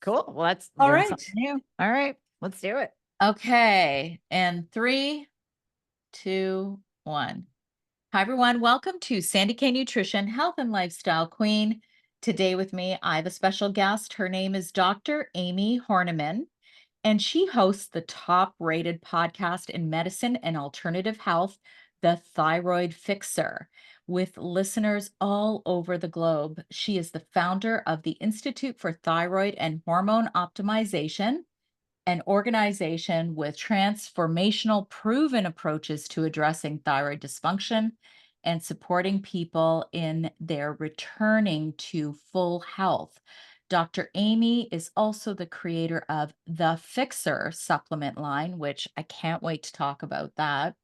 Cool. Well, that's All learn right. something new. All right, let's do it. Okay. And 3, 2, 1. Hi, everyone. Welcome to Sandy K Nutrition, Health and Lifestyle Queen. Today with me, I have a special guest. Her name is Dr. Amie Hornaman, and she hosts the top-rated podcast in medicine and alternative health, the Thyroid Fixer, with listeners all over the globe. She is the founder of the Institute for Thyroid and Hormone Optimization, an organization with transformational proven approaches to addressing thyroid dysfunction and supporting people in their returning to full health. Dr. Amie is also the creator of the Fixer supplement line, which I can't wait to talk about that,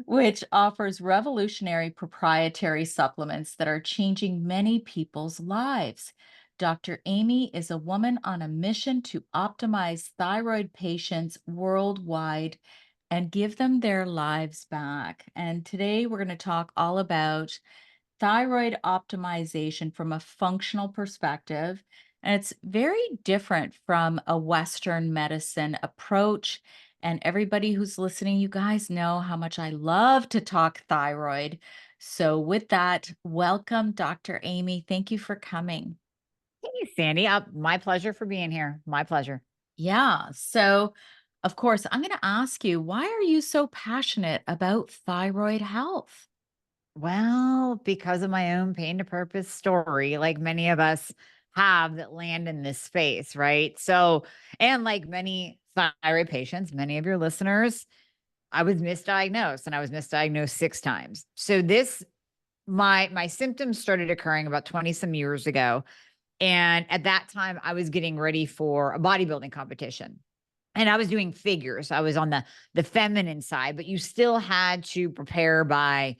which offers revolutionary proprietary supplements that are changing many people's lives. Dr. Amie is a woman on a mission to optimize thyroid patients worldwide and give them their lives back. And today we're going to talk all about thyroid optimization from a functional perspective. And it's very different from a Western medicine approach. And everybody who's listening, you guys know how much I love to talk thyroid. So, with that, welcome, Dr. Amie. Thank you for coming. Hey, Sandy. My pleasure for being here. My pleasure. Yeah. So, of course, I'm going to ask you, why are you so passionate about thyroid health? Well, because of my own pain to purpose story, like many of us have that land in this space, right? So, and like many thyroid patients, many of your listeners, I was misdiagnosed and I was misdiagnosed 6 times. So my symptoms started occurring about 20 some years ago. And at that time, I was getting ready for a bodybuilding competition. And I was doing figures. I was on the feminine side, but you still had to prepare by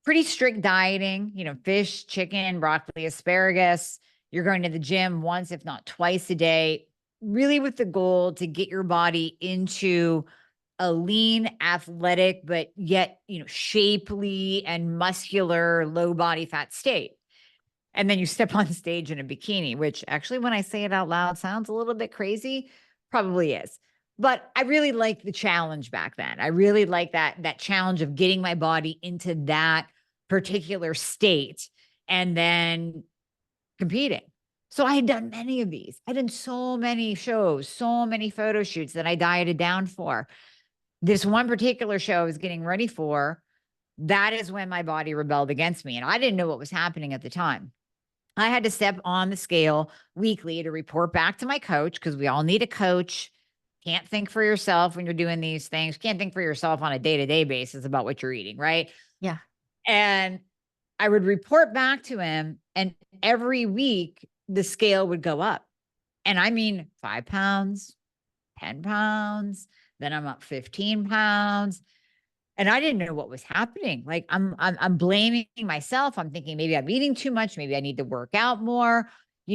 pretty strict dieting, fish, chicken, broccoli, asparagus. You're going to the gym once, if not twice a day, really with the goal to get your body into a lean, athletic, but yet, shapely and muscular, low body fat state. And then you step on stage in a bikini, which actually, when I say it out loud, sounds a little bit crazy, probably is. But I really liked the challenge back then. I really liked that challenge of getting my body into that particular state and then competing. So I had done many of these. I'd done so many shows, so many photo shoots that I dieted down for. This one particular show I was getting ready for, that is when my body rebelled against me. And I didn't know what was happening at the time. I had to step on the scale weekly to report back to my coach, because we all need a coach. Can't think for yourself when you're doing these things. Can't think for yourself on a day-to-day basis about what you're eating, right? Yeah. And I would report back to him, and every week the scale would go up. And I mean 5 pounds, 10 pounds, then I'm up 15 pounds. And I didn't know what was happening. Like I'm blaming myself. I'm thinking maybe I'm eating too much. Maybe I need to work out more.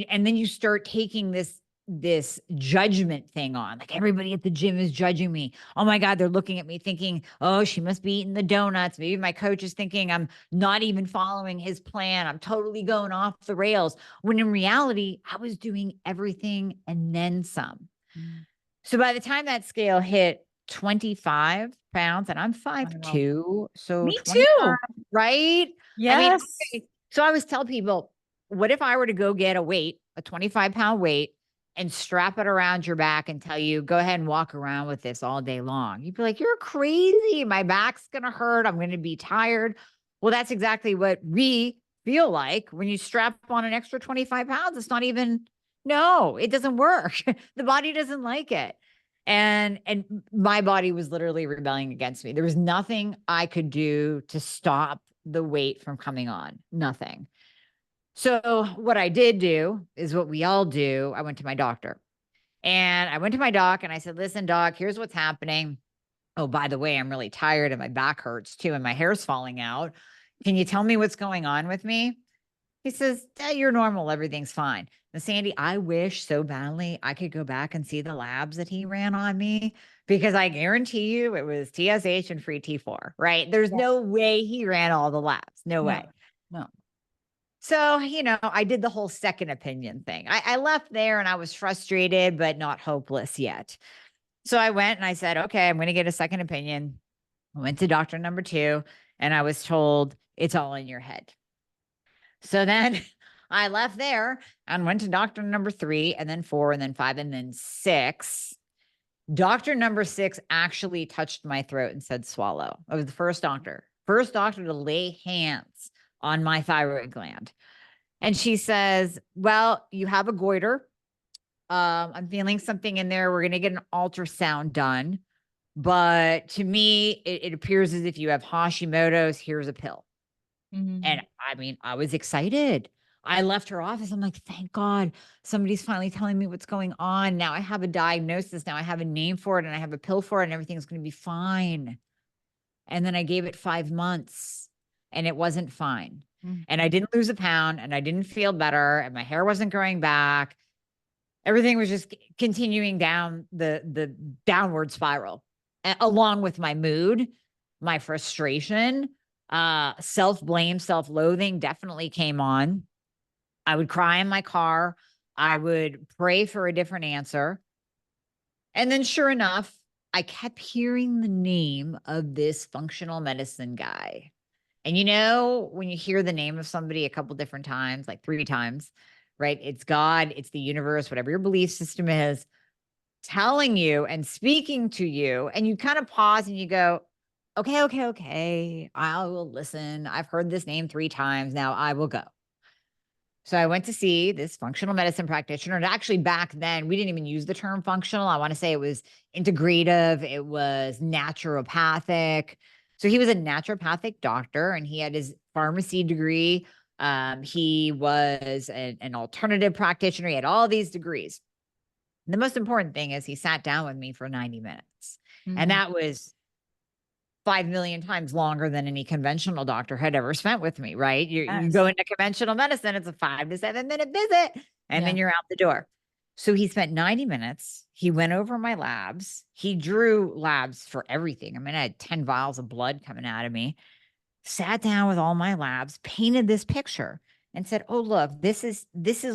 And then you start taking this judgment thing on. Like everybody at the gym is judging me. Oh my God, they're looking at me thinking, oh, she must be eating the donuts. Maybe my coach is thinking I'm not even following his plan. I'm totally going off the rails. When in reality, I was doing everything and then some. Mm. So by the time that scale hit 25 pounds, and I'm 5'2", so Me 25, too. right? I mean, Yes. okay. So I always tell people, what if I were to go get a 25-pound weight and strap it around your back and tell you, go ahead and walk around with this all day long? You'd be like, you're crazy. My back's going to hurt. I'm going to be tired. Well, that's exactly what we feel like when you strap on an extra 25 pounds. It's not even, no, it doesn't work. The body doesn't like it. And my body was literally rebelling against me. There was nothing I could do to stop the weight from coming on. Nothing. So what I did do is what we all do. I went to my doctor, and I went to my doc and I said, listen, doc, here's what's happening. Oh, by the way, I'm really tired and my back hurts too, and my hair's falling out. Can you tell me what's going on with me? He says, you're normal. Everything's fine. Now, Sandy, I wish so badly I could go back and see the labs that he ran on me, because I guarantee you it was TSH and free T4, right? There's no way he ran all the labs. No way. No. So, I did the whole second opinion thing. I left there and I was frustrated, but not hopeless yet. So I went and I said, okay, I'm going to get a second opinion. I went to doctor number 2 and I was told it's all in your head. So then I left there and went to doctor number 3 and then 4 and then 5 and then 6. Doctor number 6 actually touched my throat and said, swallow. I was the first doctor to lay hands on my thyroid gland. And she says, well, you have a goiter. I'm feeling something in there. We're going to get an ultrasound done. But to me, it appears as if you have Hashimoto's. Here's a pill. And I mean, I was excited. I left her office. I'm like, thank God somebody's finally telling me what's going on. Now I have a diagnosis. Now I have a name for it and I have a pill for it and everything's going to be fine. And then I gave it 5 months and it wasn't fine. And I didn't lose a pound and I didn't feel better and my hair wasn't growing back. Everything was just continuing down the downward spiral, along with my mood, my frustration, self-blame, self-loathing definitely came on. I would cry in my car. I would pray for a different answer. And then sure enough, I kept hearing the name of this functional medicine guy. And when you hear the name of somebody a couple different times, like 3 times, right? It's God, it's the universe, whatever your belief system is, telling you and speaking to you. And you kind of pause and you go, okay. I will listen. I've heard this name 3 times. Now I will go. So I went to see this functional medicine practitioner. And actually back then, we didn't even use the term functional. I want to say it was integrative. It was naturopathic. So he was a naturopathic doctor and he had his pharmacy degree. He was an alternative practitioner. He had all these degrees. The most important thing is he sat down with me for 90 minutes. And that was 5 million times longer than any conventional doctor had ever spent with me, right? You go into conventional medicine, it's a 5 to 7 minute visit, and then you're out the door. So he spent 90 minutes. He went over my labs. He drew labs for everything. I mean, I had 10 vials of blood coming out of me, sat down with all my labs, painted this picture and said, oh, look, this is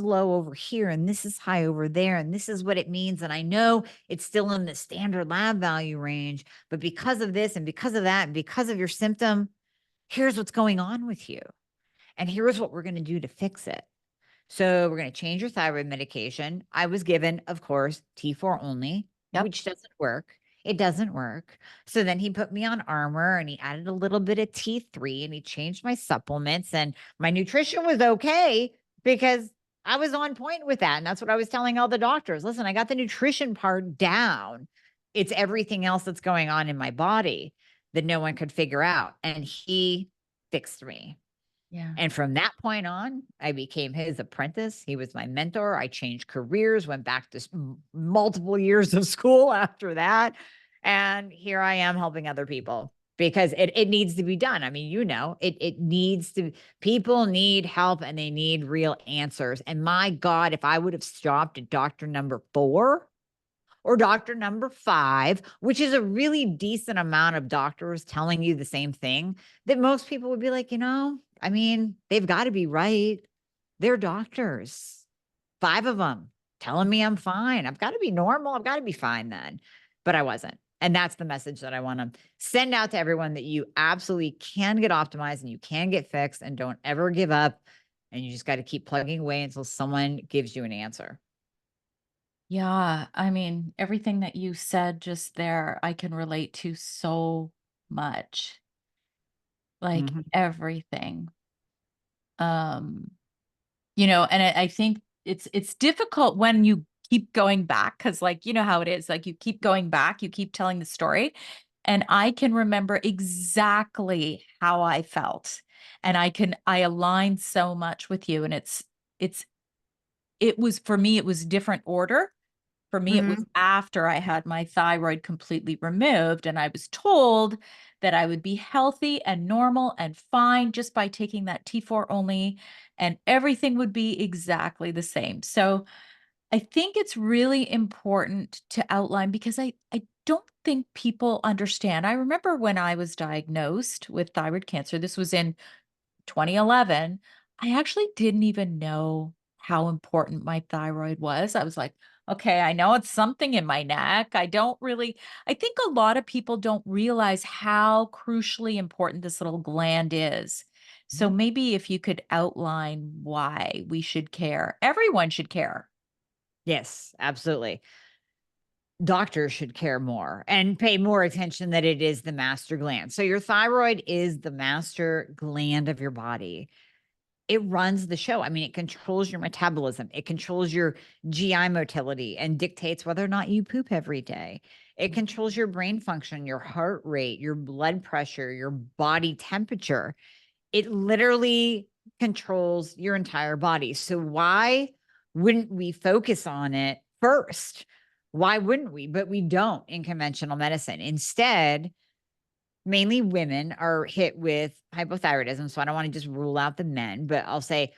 low over here and this is high over there. And this is what it means. And I know it's still in the standard lab value range, but because of this and because of that, and because of your symptom, here's what's going on with you. And here's what we're going to do to fix it. So we're going to change your thyroid medication. I was given, of course, T4 only, which doesn't work. It doesn't work. So then he put me on Armour and he added a little bit of T3 and he changed my supplements and my nutrition was okay because I was on point with that. And that's what I was telling all the doctors. Listen, I got the nutrition part down. It's everything else that's going on in my body that no one could figure out. And he fixed me. Yeah. And from that point on, I became his apprentice. He was my mentor. I changed careers, went back to multiple years of school after that. And here I am helping other people because it needs to be done. I mean, it needs to, people need help and they need real answers. And my God, if I would have stopped at doctor number 4 or doctor number 5, which is a really decent amount of doctors telling you the same thing, that most people would be like, I mean, they've got to be right. They're doctors, 5 of them telling me I'm fine. I've got to be normal. I've got to be fine then. But I wasn't. And that's the message that I want to send out to everyone, that you absolutely can get optimized and you can get fixed, and don't ever give up. And you just got to keep plugging away until someone gives you an answer. Yeah. I mean, everything that you said just there, I can relate to so much. Like everything. And I think it's difficult when you keep going back, because like, you know how it is, like you keep going back, you keep telling the story. And I can remember exactly how I felt. And I align so much with you. And it was, for me, it was different order. For me, it was after I had my thyroid completely removed and I was told that I would be healthy and normal and fine just by taking that T4 only, and everything would be exactly the same. So I think it's really important to outline, because I don't think people understand. I remember when I was diagnosed with thyroid cancer, this was in 2011, I actually didn't even know how important my thyroid was. I was like, okay, I know it's something in my neck. I think a lot of people don't realize how crucially important this little gland is. So Mhm. maybe if you could outline why we should care, everyone should care. Yes, absolutely. Doctors should care more and pay more attention that it is the master gland. So your thyroid is the master gland of your body. It runs the show. I mean, it controls your metabolism. It controls your GI motility and dictates whether or not you poop every day. It controls your brain function, your heart rate, your blood pressure, your body temperature. It literally controls your entire body. So why wouldn't we focus on it first? Why wouldn't we? But we don't in conventional medicine. Instead, mainly women are hit with hypothyroidism. So I don't want to just rule out the men, but I'll say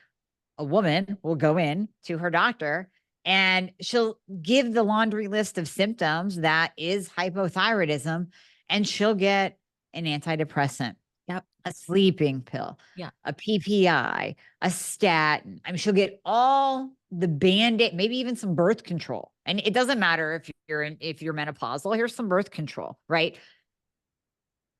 a woman will go in to her doctor and she'll give the laundry list of symptoms that is hypothyroidism, and she'll get an antidepressant, Yep. a sleeping pill, Yeah. a PPI, a statin. I mean, she'll get all the band-aid, maybe even some birth control. And it doesn't matter if you're menopausal, here's some birth control, right?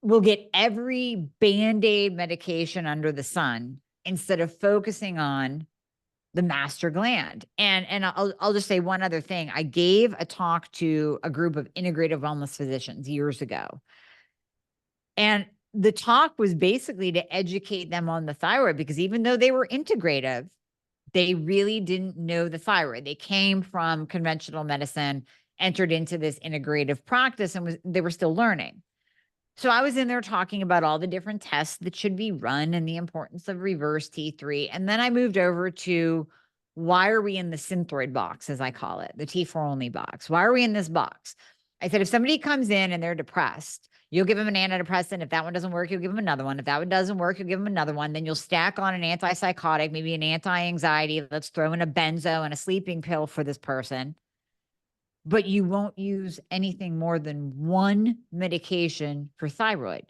We'll get every band-aid medication under the sun instead of focusing on the master gland. And I'll just say one other thing. I gave a talk to a group of integrative wellness physicians years ago. And the talk was basically to educate them on the thyroid, because even though they were integrative, they really didn't know the thyroid. They came from conventional medicine, entered into this integrative practice, and they were still learning. So I was in there talking about all the different tests that should be run and the importance of reverse T3. And then I moved over to, why are we in the synthroid box, as I call it, the T4 only box? Why are we in this box? I said, if somebody comes in and they're depressed, you'll give them an antidepressant. If that one doesn't work, you'll give them another one. If that one doesn't work, you'll give them another one. Then you'll stack on an antipsychotic, maybe an anti-anxiety. Let's throw in a benzo and a sleeping pill for this person, but you won't use anything more than one medication for thyroid.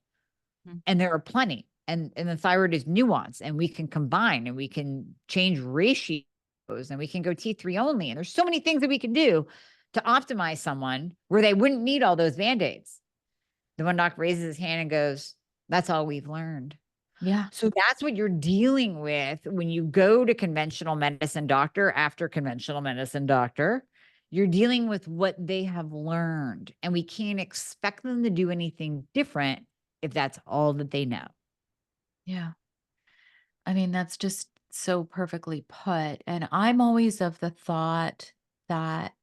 Mhm. And there are plenty. And the thyroid is nuanced, and we can combine and we can change ratios and we can go T3 only. And there's so many things that we can do to optimize someone where they wouldn't need all those band-aids. The one doc raises his hand and goes, that's all we've learned. Yeah. So that's what you're dealing with when you go to conventional medicine doctor after conventional medicine doctor. You're dealing with what they have learned, and we can't expect them to do anything different if that's all that they know. Yeah. I mean, that's just so perfectly put. And I'm always of the thought that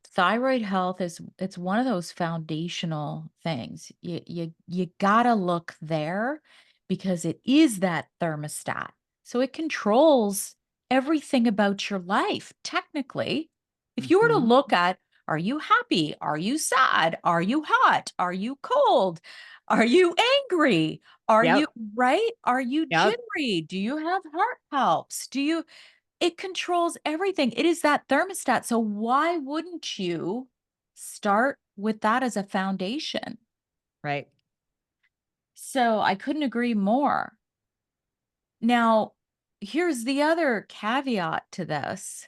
thyroid health is it's one of those foundational things. You gotta look there because it is that thermostat. So it controls everything about your life. Technically, if you were to Mhm. look at, are you happy? Are you sad? Are you hot? Are you cold? Are you angry? Are you Yep. right? Are you Yep. jittery? Do you have heart palps? Do you it controls everything. It is that thermostat. So why wouldn't you start with that as a foundation? Right. So I couldn't agree more. Now, here's the other caveat to this.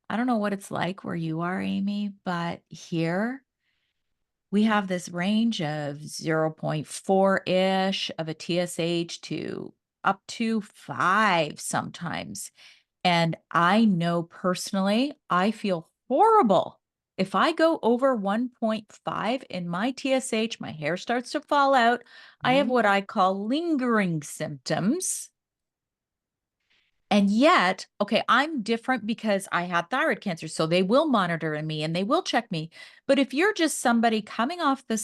I don't know what it's like where you are, Amy, but here we have this range of zero point 0.4-ish of a TSH to up to 5 sometimes. And I know personally, I feel horrible. If I go over 1.5 in my TSH, my hair starts to fall out. I have Mhm. what I call lingering symptoms. And yet, okay, I'm different because I had thyroid cancer. So they will monitor me and they will check me. But if you're just somebody coming off the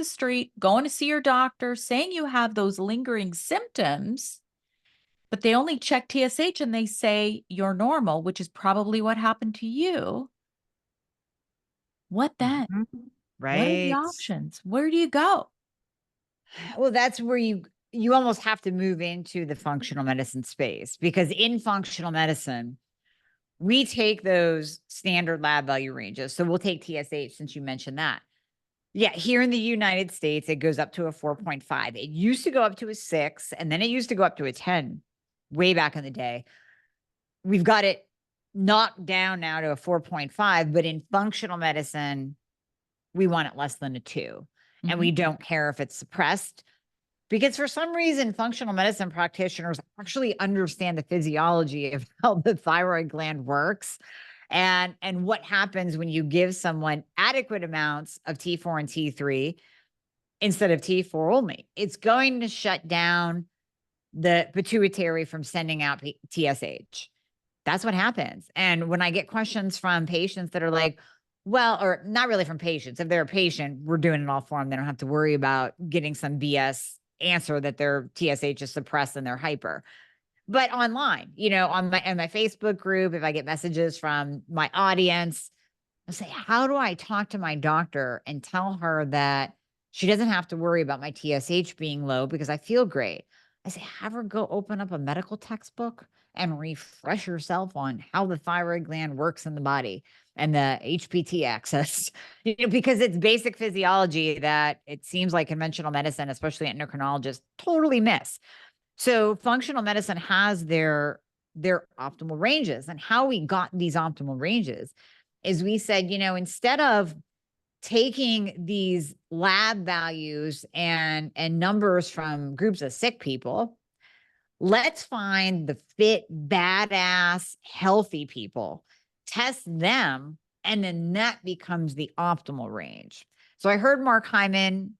street, going to see your doctor, saying you have those lingering symptoms, but they only check TSH and they say you're normal, which is probably what happened to you. What then? Mhm. What are the Right. options? Where do you go? Well, that's where you almost have to move into the functional medicine space, because in functional medicine, we take those standard lab value ranges. So we'll take TSH, since you mentioned that. Yeah, here in the United States, it goes up to a 4.5. It used to go up to a 6, and then it used to go up to a 10. way back in the day. We've got it knocked down now to a 4.5, but in functional medicine, we want it less than a 2. And we don't care if it's suppressed, because for some reason, functional medicine practitioners actually understand the physiology of how the thyroid gland works and what happens when you give someone adequate amounts of T4 and T3 instead of T4 only. It's going to shut down the pituitary from sending out TSH. That's what happens. And when I get questions from patients that are like, well, or not really from patients, if they're a patient, we're doing it all for them. They don't have to worry about getting some BS answer that their TSH is suppressed and they're hyper. But online, on my Facebook group, if I get messages from my audience, I say, how do I talk to my doctor and tell her that she doesn't have to worry about my TSH being low because I feel great? I say, have her go open up a medical textbook and refresh yourself on how the thyroid gland works in the body and the HPT axis, because it's basic physiology that it seems like conventional medicine, especially endocrinologists, totally miss. So functional medicine has their optimal ranges, and how we got these optimal ranges is we said, instead of taking these lab values and numbers from groups of sick people, let's find the fit, badass, healthy people, test them, and then that becomes the optimal range. So I heard Mark Hyman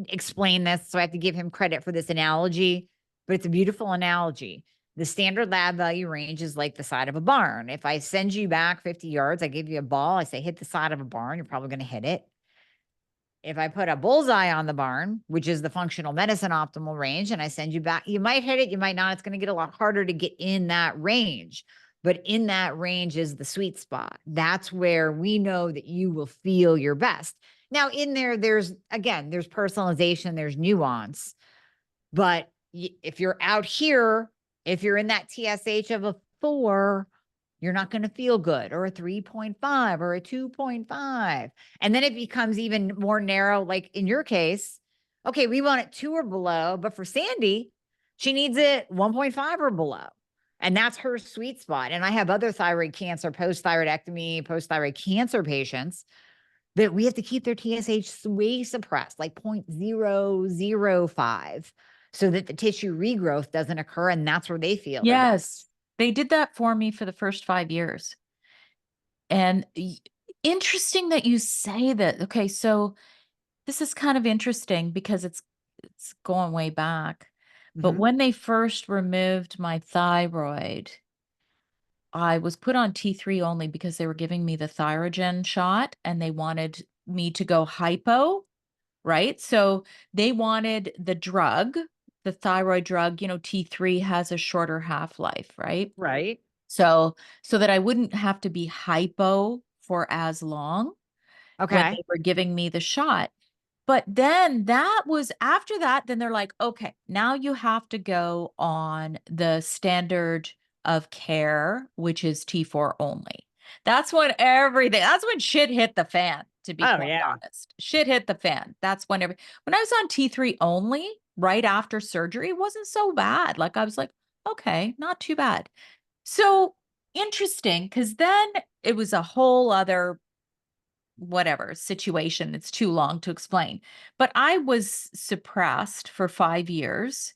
explain this, so I have to give him credit for this analogy, but it's a beautiful analogy. The standard lab value range is like the side of a barn. If I send you back 50 yards, I give you a ball, I say, hit the side of a barn, you're probably going to hit it. If I put a bullseye on the barn, which is the functional medicine optimal range, and I send you back, you might hit it, you might not. It's going to get a lot harder to get in that range. But in that range is the sweet spot. That's where we know that you will feel your best. Now, in there, there's personalization, there's nuance. But if you're out here, if you're in that TSH of a 4, you're not going to feel good, or a 3.5 or a 2.5. And then it becomes even more narrow. Like in your case, okay, we want it 2 or below, but for Sandy, she needs it 1.5 or below. And that's her sweet spot. And I have other thyroid cancer, post-thyroidectomy, post-thyroid cancer patients that we have to keep their TSH way suppressed, like 0.005, so that the tissue regrowth doesn't occur. And that's where they feel their best. Yes. They did that for me for the first 5 years. And interesting that you say that. Okay, so this is kind of interesting because it's going way back. But when they first removed my thyroid, I was put on T3 only because they were giving me the Thyrogen shot and they wanted me to go hypo, right? So they wanted the drug, the thyroid drug, T3 has a shorter half-life, right? Right. So that I wouldn't have to be hypo for as long when Okay. they were giving me the shot. But then that was after that, then they're like, okay, now you have to go on the standard of care, which is T4 only. That's when shit hit the fan, to be quite honest. Shit hit the fan. That's when I was on T3 only right after surgery, it wasn't so bad. Like I was like, okay, not too bad. So interesting, because then it was a whole other whatever situation. It's too long to explain. But I was suppressed for 5 years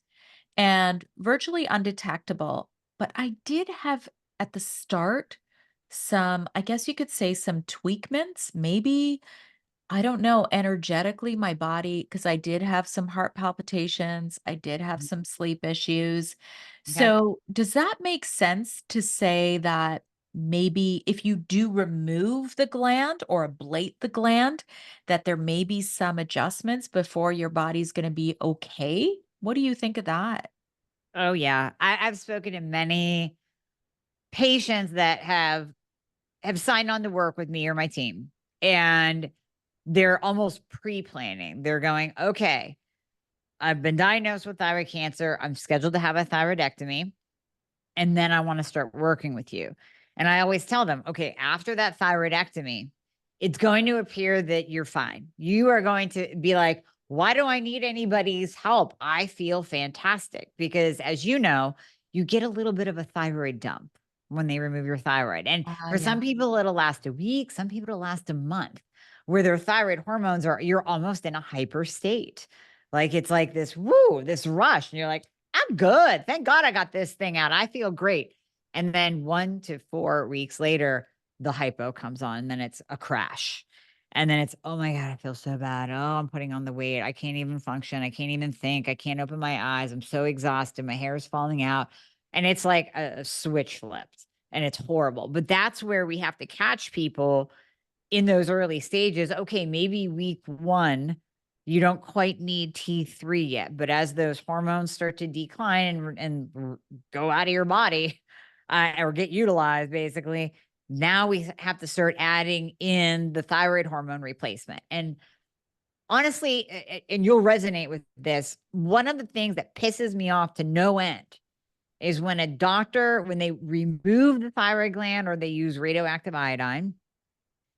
and virtually undetectable. But I did have at the start some, I guess you could say, some tweakments, maybe. I don't know, energetically, my body, because I did have some heart palpitations, I did have some sleep issues. Okay. So, does that make sense to say that maybe if you do remove the gland or ablate the gland, that there may be some adjustments before your body's going to be okay? What do you think of that? Oh, yeah. I've spoken to many patients that have signed on to work with me or my team, and they're almost pre-planning. They're going, okay, I've been diagnosed with thyroid cancer. I'm scheduled to have a thyroidectomy, and then I want to start working with you. And I always tell them, okay, after that thyroidectomy, it's going to appear that you're fine. You are going to be like, why do I need anybody's help? I feel fantastic, because as you know, you get a little bit of a thyroid dump when they remove your thyroid. And for Yeah. some people, it'll last a week. Some people it'll last a month, where their thyroid hormones you're almost in a hyper state. Like it's like this, woo, this rush. And you're like, I'm good. Thank God I got this thing out. I feel great. And then 1 to 4 weeks later, the hypo comes on, and then it's a crash. And then it's, oh my God, I feel so bad. Oh, I'm putting on the weight. I can't even function. I can't even think. I can't open my eyes. I'm so exhausted. My hair is falling out. And it's like a switch flipped, and it's horrible. But that's where we have to catch people in those early stages. Okay, maybe week 1, you don't quite need T3 yet. But as those hormones start to decline and go out of your body or get utilized, basically, now we have to start adding in the thyroid hormone replacement. And honestly, and you'll resonate with this, one of the things that pisses me off to no end is when a doctor, when they remove the thyroid gland or they use radioactive iodine,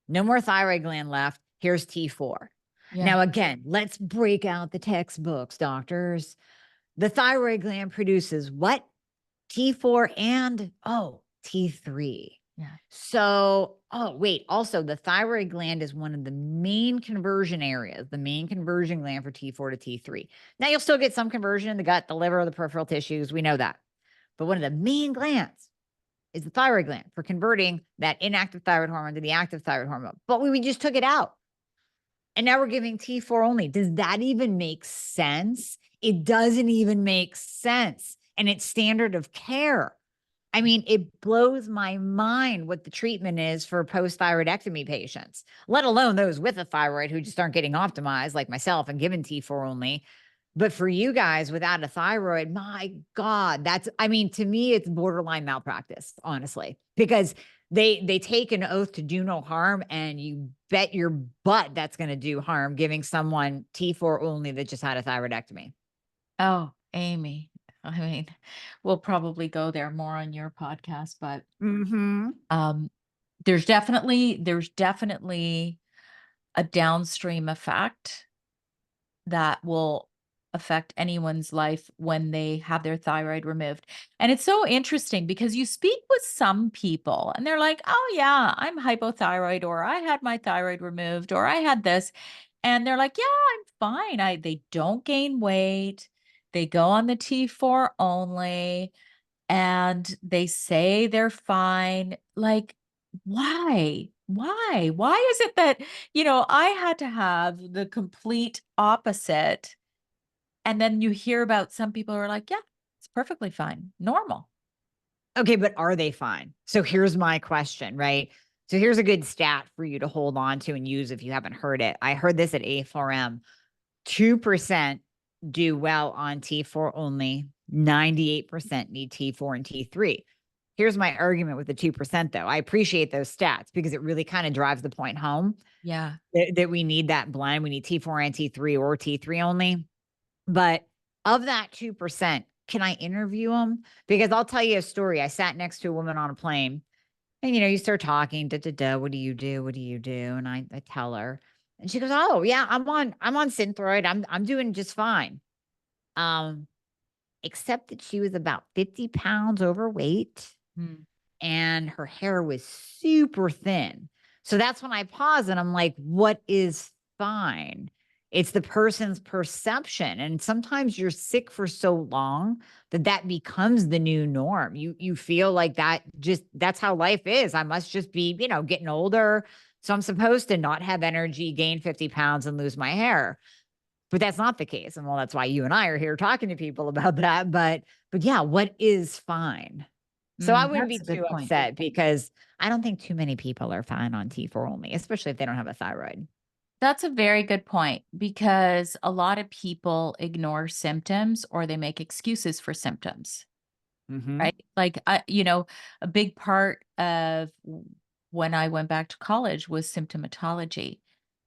no more thyroid gland left. Here's T4. Yeah. Now, again, let's break out the textbooks, doctors. The thyroid gland produces what? T4 and, T3. Yeah. So, wait, also the thyroid gland is one of the main conversion areas, the main conversion gland for T4 to T3. Now, you'll still get some conversion in the gut, the liver, the peripheral tissues. We know that. But one of the main glands is the thyroid gland for converting that inactive thyroid hormone to the active thyroid hormone. But we just took it out. And now we're giving T4 only. Does that even make sense? It doesn't even make sense. And it's standard of care. I mean, it blows my mind what the treatment is for post-thyroidectomy patients, let alone those with a thyroid who just aren't getting optimized like myself and given T4 only. But for you guys without a thyroid, my God, to me, it's borderline malpractice, honestly, because they take an oath to do no harm, and you bet your butt that's going to do harm giving someone T4 only that just had a thyroidectomy. Oh, Amie. I mean, we'll probably go there more on your podcast, but there's definitely a downstream effect that will affect anyone's life when they have their thyroid removed. And it's so interesting because you speak with some people and they're like, "Oh yeah, I'm hypothyroid," or "I had my thyroid removed," or "I had this." And they're like, "Yeah, I'm fine." They don't gain weight. They go on the T4 only and they say they're fine. Like, why? Why? Why is it that, I had to have the complete opposite? And then you hear about some people who are like, yeah, it's perfectly fine, normal. Okay, but are they fine? So here's my question, right? So here's a good stat for you to hold on to and use if you haven't heard it. I heard this at A4M. 2% do well on T4 only. 98% need T4 and T3. Here's my argument with the 2%, though. I appreciate those stats because it really kind of drives the point home Yeah. that we need that blend. We need T4 and T3 or T3 only. But of that 2%, can I interview them? Because I'll tell you a story. I sat next to a woman on a plane, and you start talking, what do you do? What do you do? And I tell her, and she goes, "Oh, yeah, I'm on Synthroid. I'm doing just fine." Um, except that she was about 50 pounds overweight Mm. and her hair was super thin. So that's when I pause and I'm like, what is fine? It's the person's perception. And sometimes you're sick for so long that becomes the new norm. You feel like that's how life is. I must just be, getting older. So I'm supposed to not have energy, gain 50 pounds and lose my hair. But that's not the case. And well, that's why you and I are here talking to people about that. But yeah, what is fine? So I wouldn't be That's a good too point. upset because I don't think too many people are fine on T4 only, especially if they don't have a thyroid. That's a very good point because a lot of people ignore symptoms or they make excuses for symptoms, Mm-hmm. right? Like, a big part of when I went back to college was symptomatology.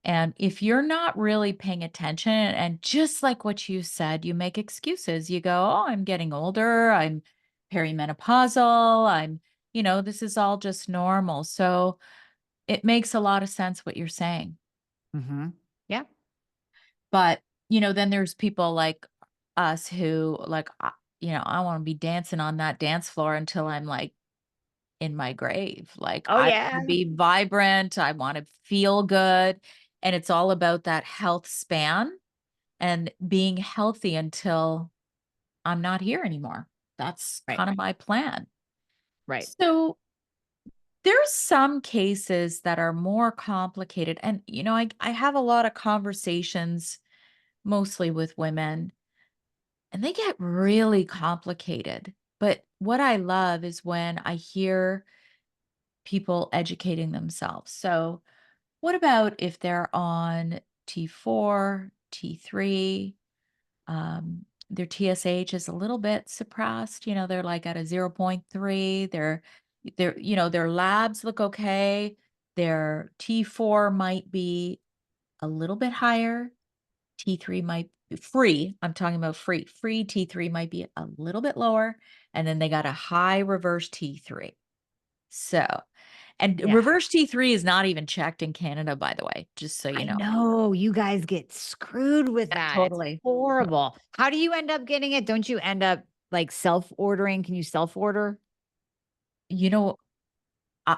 And if you're not really paying attention, and just like what you said, you make excuses. You go, "Oh, I'm getting older. I'm perimenopausal. this is all just normal." So it makes a lot of sense what you're saying. Mm-hmm. Yeah. But, then there's people like us who like I want to be dancing on that dance floor until I'm like in my grave. Like Oh, I yeah. want to be vibrant. I want to feel good. And it's all about that health span and being healthy until I'm not here anymore. That's Right. kind of my plan. Right. So there's some cases that are more complicated. And, I have a lot of conversations mostly with women, and they get really complicated. But what I love is when I hear people educating themselves. So, what about if they're on T4, T3? Their TSH is a little bit suppressed. They're like at a zero point 0.3. Their labs look okay. Their T4 might be a little bit higher. T3 might be free. I'm talking about free. Free T3 might be a little bit lower. And then they got a high reverse T3. So, and Yeah. reverse T3 is not even checked in Canada, by the way, just so you I know. know you guys get screwed with Yeah, that. It's totally. horrible. How do you end up getting it? Don't you end up like self-ordering? Can you self-order? You know,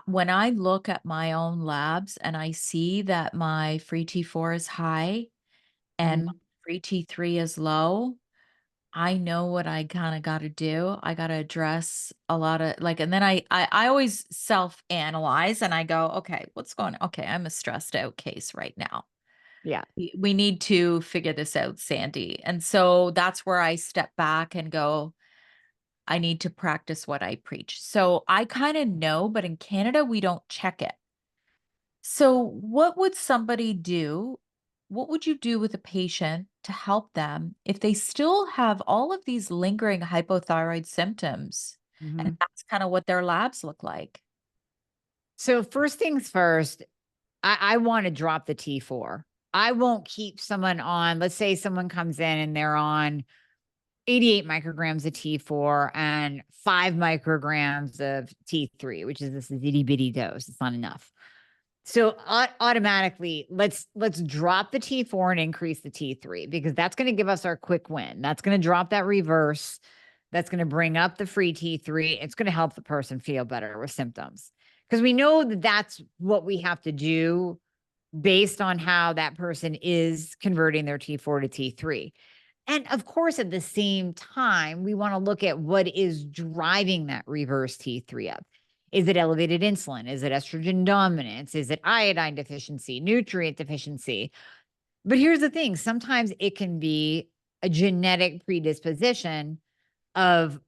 when I look at my own labs and I see that my free T4 is high and my Mhm. free T3 is low, I know what I kind of got to do. I got to address a lot of like, and then I always self-analyze and I go, okay, what's going on? Okay, I'm a stressed out case right now. Yeah. We need to figure this out, Sandy. And so that's where I step back and go, I need to practice what I preach. So I kind of know, but in Canada, we don't check it. So, what would somebody do? What would you do with a patient to help them if they still have all of these lingering hypothyroid symptoms? And Mhm. that's kind of what their labs look like. So first things first, I want to drop the T4. I won't keep someone on. Let's say someone comes in and they're on 88 micrograms of T4 and 5 micrograms of T3, which is this itty bitty dose. It's not enough. So automatically, let's drop the T4 and increase the T3 because that's going to give us our quick win. That's going to drop that reverse. That's going to bring up the free T3. It's going to help the person feel better with symptoms because we know that that's what we have to do based on how that person is converting their T4 to T3. And of course, at the same time, we want to look at what is driving that reverse T3 up. Is it elevated insulin? Is it estrogen dominance? Is it iodine deficiency, nutrient deficiency? But here's the thing, sometimes it can be a genetic predisposition of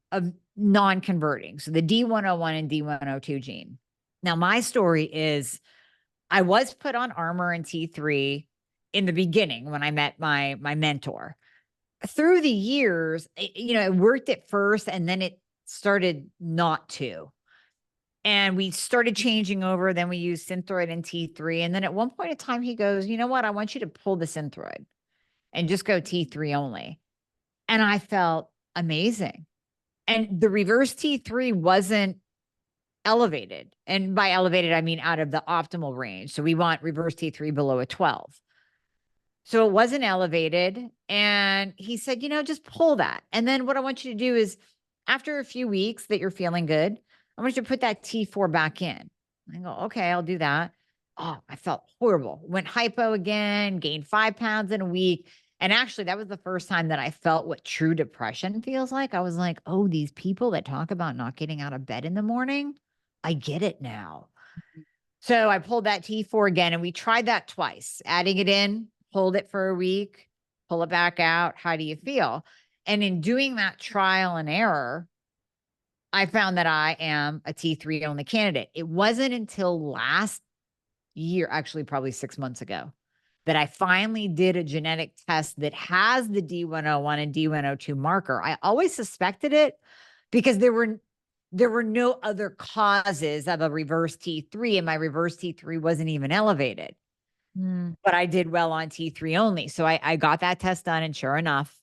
non-converting. So the D101 and D102 gene. Now, my story is I was put on Armor and T3 in the beginning when I met my mentor. Through the years, it worked at first and then it started not to. And we started changing over. Then we used Synthroid and T3. And then at one point in time, he goes, you know what? I want you to pull the Synthroid and just go T3 only. And I felt amazing. And the reverse T3 wasn't elevated. And by elevated, I mean out of the optimal range. So we want reverse T3 below a 12. So it wasn't elevated. And he said, just pull that. And then what I want you to do is after a few weeks that you're feeling good, I want you to put that T4 back in. I go, okay, I'll do that. Oh, I felt horrible. Went hypo again, gained 5 pounds in a week. And actually, that was the first time that I felt what true depression feels like. I was like, oh, these people that talk about not getting out of bed in the morning, I get it now. So I pulled that T4 again and we tried that twice, adding it in, hold it for a week, pull it back out. How do you feel? And in doing that trial and error, I found that I am a T3 only candidate. It wasn't until last year, actually, probably 6 months ago, that I finally did a genetic test that has the D101 and D102 marker. I always suspected it because there were no other causes of a reverse T3 and my reverse T3 wasn't even elevated, Mm. but I did well on T3 only. So I got that test done and sure enough,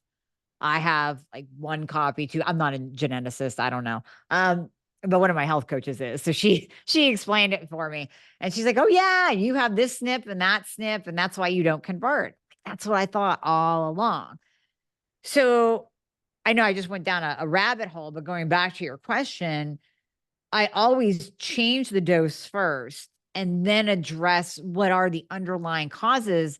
I have like one copy too. I'm not a geneticist. I don't know. But one of my health coaches is. So she explained it for me. And she's like, oh yeah, you have this SNP and that SNP, and that's why you don't convert. That's what I thought all along. So I know I just went down a rabbit hole, but going back to your question, I always change the dose first and then address what are the underlying causes.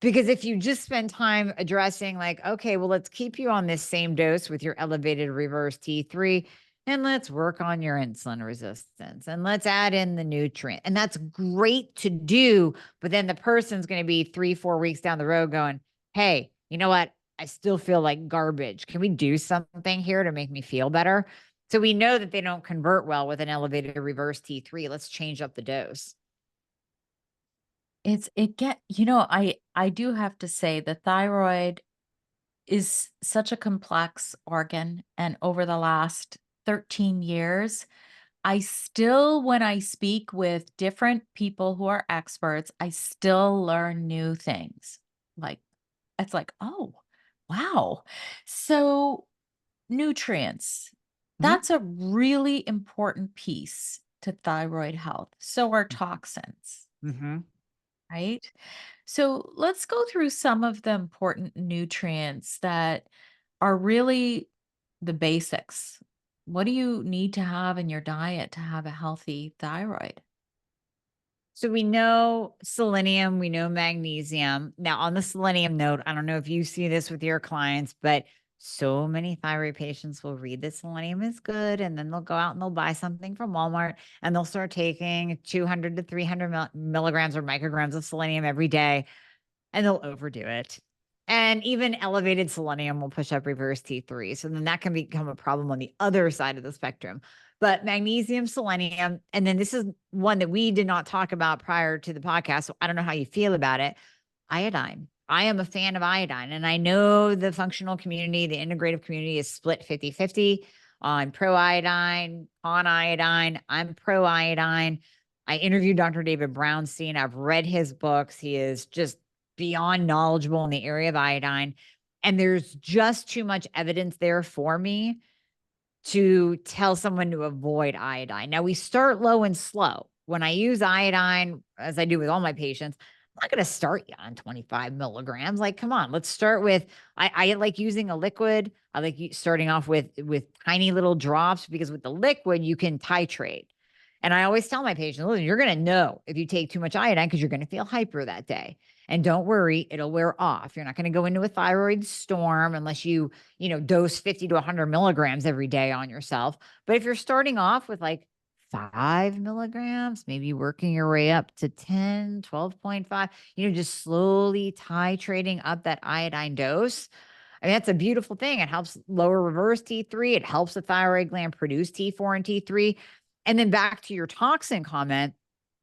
Because if you just spend time addressing, like, okay, well, let's keep you on this same dose with your elevated reverse T3, and let's work on your insulin resistance, and let's add in the nutrient. And that's great to do. But then the person's going to be 3-4 weeks down the road going, hey, you know what? I still feel like garbage. Can we do something here to make me feel better? So we know that they don't convert well with an elevated reverse T3. Let's change up the dose. I do have to say the thyroid is such a complex organ. And over the last 13 years, I still, when I speak with different people who are experts, I still learn new things. Like, it's like, oh, wow. So, nutrients, Mhm. that's a really important piece to thyroid health. So are toxins, Mhm. right? So let's go through some of the important nutrients that are really the basics. What do you need to have in your diet to have a healthy thyroid? So we know selenium, we know magnesium. Now, on the selenium note, I don't know if you see this with your clients, but so many thyroid patients will read that selenium is good, and then they'll go out and they'll buy something from Walmart and they'll start taking 200 to 300 milligrams or micrograms of selenium every day, and they'll overdo it. And even elevated selenium will push up reverse T3. So then that can become a problem on the other side of the spectrum. But magnesium, selenium, and then this is one that we did not talk about prior to the podcast. So I don't know how you feel about it. Iodine. I am a fan of iodine, and I know the functional community, the integrative community is split 50-50 on pro iodine, on iodine. I'm pro iodine. I interviewed Dr. David Brownstein. I've read his books. He is just beyond knowledgeable in the area of iodine. And there's just too much evidence there for me to tell someone to avoid iodine. Now, we start low and slow. When I use iodine, as I do with all my patients, I'm not going to start you on 25 milligrams. Like, come on, let's start with. I like using a liquid. I like starting off with tiny little drops, because with the liquid you can titrate. And I always tell my patients, listen, you're going to know if you take too much iodine because you're going to feel hyper that day. And don't worry, it'll wear off. You're not going to go into a thyroid storm unless you dose 50 to 100 milligrams every day on yourself. But if you're starting off with like 5 milligrams, maybe working your way up to 10, 12.5, just slowly titrating up that iodine dose. I mean, that's a beautiful thing. It helps lower reverse T3. It helps the thyroid gland produce T4 and T3. And then back to your toxin comment,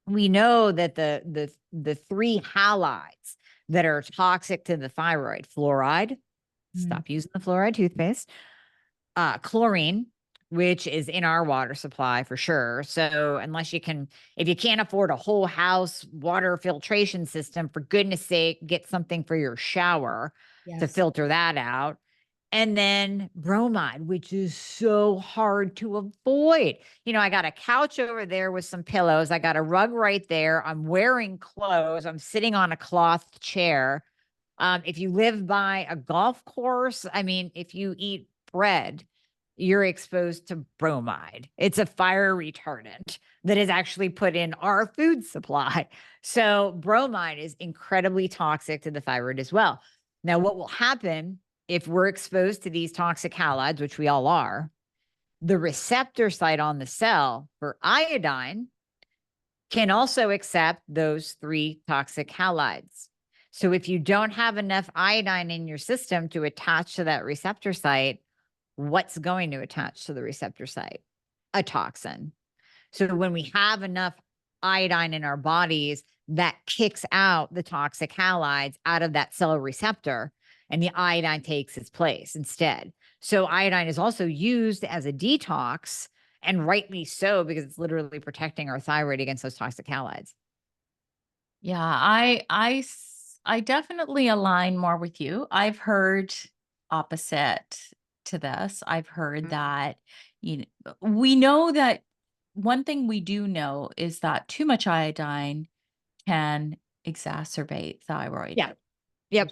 we know that the three halides that are toxic to the thyroid: fluoride, Mm. stop using the fluoride toothpaste; chlorine, which is in our water supply for sure. So if you can't afford a whole house water filtration system, for goodness sake, get something for your shower to Yes. filter that out. And then bromide, which is so hard to avoid. I got a couch over there with some pillows. I got a rug right there. I'm wearing clothes. I'm sitting on a cloth chair. If you live by a golf course, I mean, if you eat bread, you're exposed to bromide. It's a fire retardant that is actually put in our food supply. So bromide is incredibly toxic to the thyroid as well. Now, what will happen if we're exposed to these toxic halides, which we all are? The receptor site on the cell for iodine can also accept those three toxic halides. So if you don't have enough iodine in your system to attach to that receptor site, what's going to attach to the receptor site? A toxin. So when we have enough iodine in our bodies, that kicks out the toxic halides out of that cell receptor, and the iodine takes its place instead. So iodine is also used as a detox, and rightly so, because it's literally protecting our thyroid against those toxic halides. Yeah, I definitely align more with you. I've heard opposite to this. I've heard Mhm. that, we know that one thing we do know is that too much iodine can exacerbate thyroid. Yeah. Yep.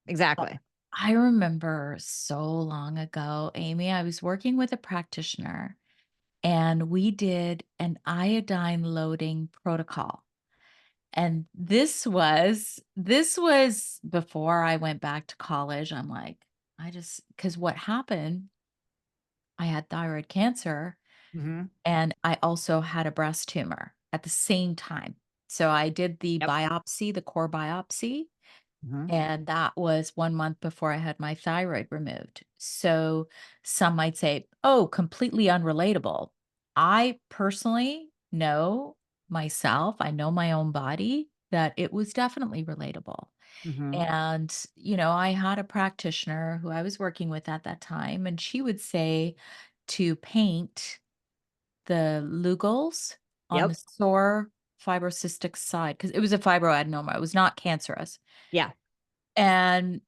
Exactly. I remember so long ago, Amy, I was working with a practitioner and we did an iodine loading protocol. And this was before I went back to college. I'm like, because what happened, I had thyroid cancer Mhm. and I also had a breast tumor at the same time. So I did the Yep. biopsy, the core biopsy, Mhm. and that was 1 month before I had my thyroid removed. So some might say, "Oh, completely unrelatable." I personally know myself, I know my own body, that it was definitely relatable. Mhm. And, I had a practitioner who I was working with at that time, and she would say to paint the Lugol's on the Yep. sore fibrocystic side, because it was a fibroadenoma, it was not cancerous. Yeah. And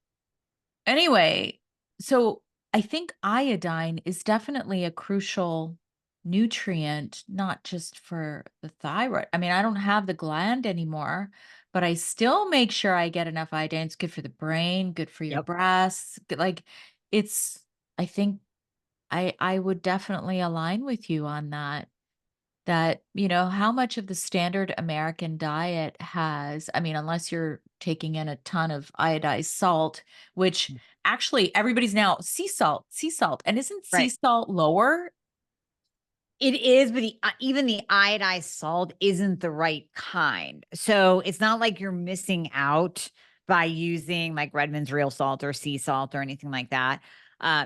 anyway, so I think iodine is definitely a crucial nutrient, not just for the thyroid. I mean, I don't have the gland anymore, but I still make sure I get enough iodine. It's good for the brain, good for your Yep. breasts. Like it's, I think I would definitely align with you on that. That, how much of the standard American diet has, I mean, unless you're taking in a ton of iodized salt, which actually everybody's now sea salt. And isn't sea Right. salt lower? It is, but even the iodized salt isn't the right kind. So it's not like you're missing out by using like Redmond's real salt or sea salt or anything like that.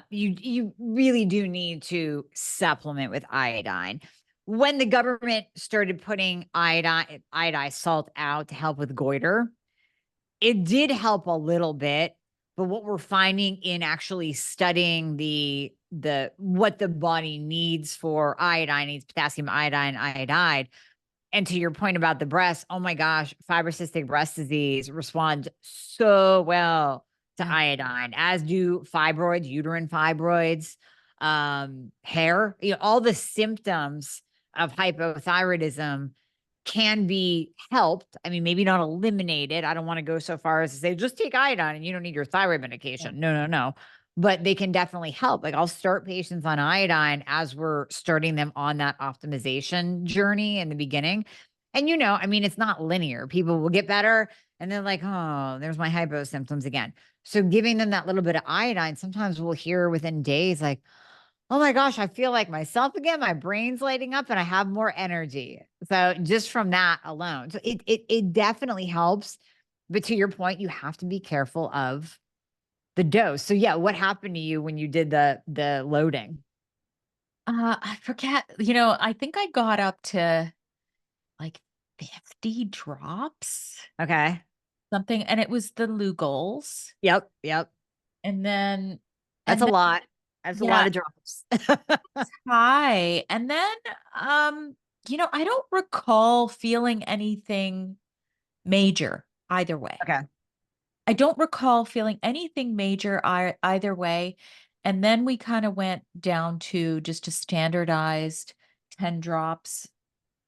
You really do need to supplement with iodine. When the government started putting iodized salt out to help with goiter, it did help a little bit, but what we're finding in actually studying the what the body needs for iodine, needs potassium iodine, iodide, and to your point about the breast, oh my gosh, fibrocystic breast disease responds so well to Yeah. iodine, as do fibroids, uterine fibroids, hair, all the symptoms of hypothyroidism can be helped. I mean, maybe not eliminated. I don't want to go so far as to say just take iodine and you don't need your thyroid Yeah. medication. No, no, no. But they can definitely help. Like I'll start patients on iodine as we're starting them on that optimization journey in the beginning. And I mean, it's not linear. People will get better and they're like, oh, there's my hypo symptoms again. So giving them that little bit of iodine, sometimes we'll hear within days, like, oh my gosh, I feel like myself again. My brain's lighting up and I have more energy. So just from that alone. So it definitely helps. But to your point, you have to be careful of the dose. So yeah, what happened to you when you did the loading? I forget, I think I got up to like 50 drops, Okay. something, and it was the Lugol's. Yep. Yep. And then, That's and a then, lot. That's a lot yeah, of drops. high. And then, I don't recall feeling anything major either way. Okay. I don't recall feeling anything major either way. And then we kind of went down to just a standardized 10 drops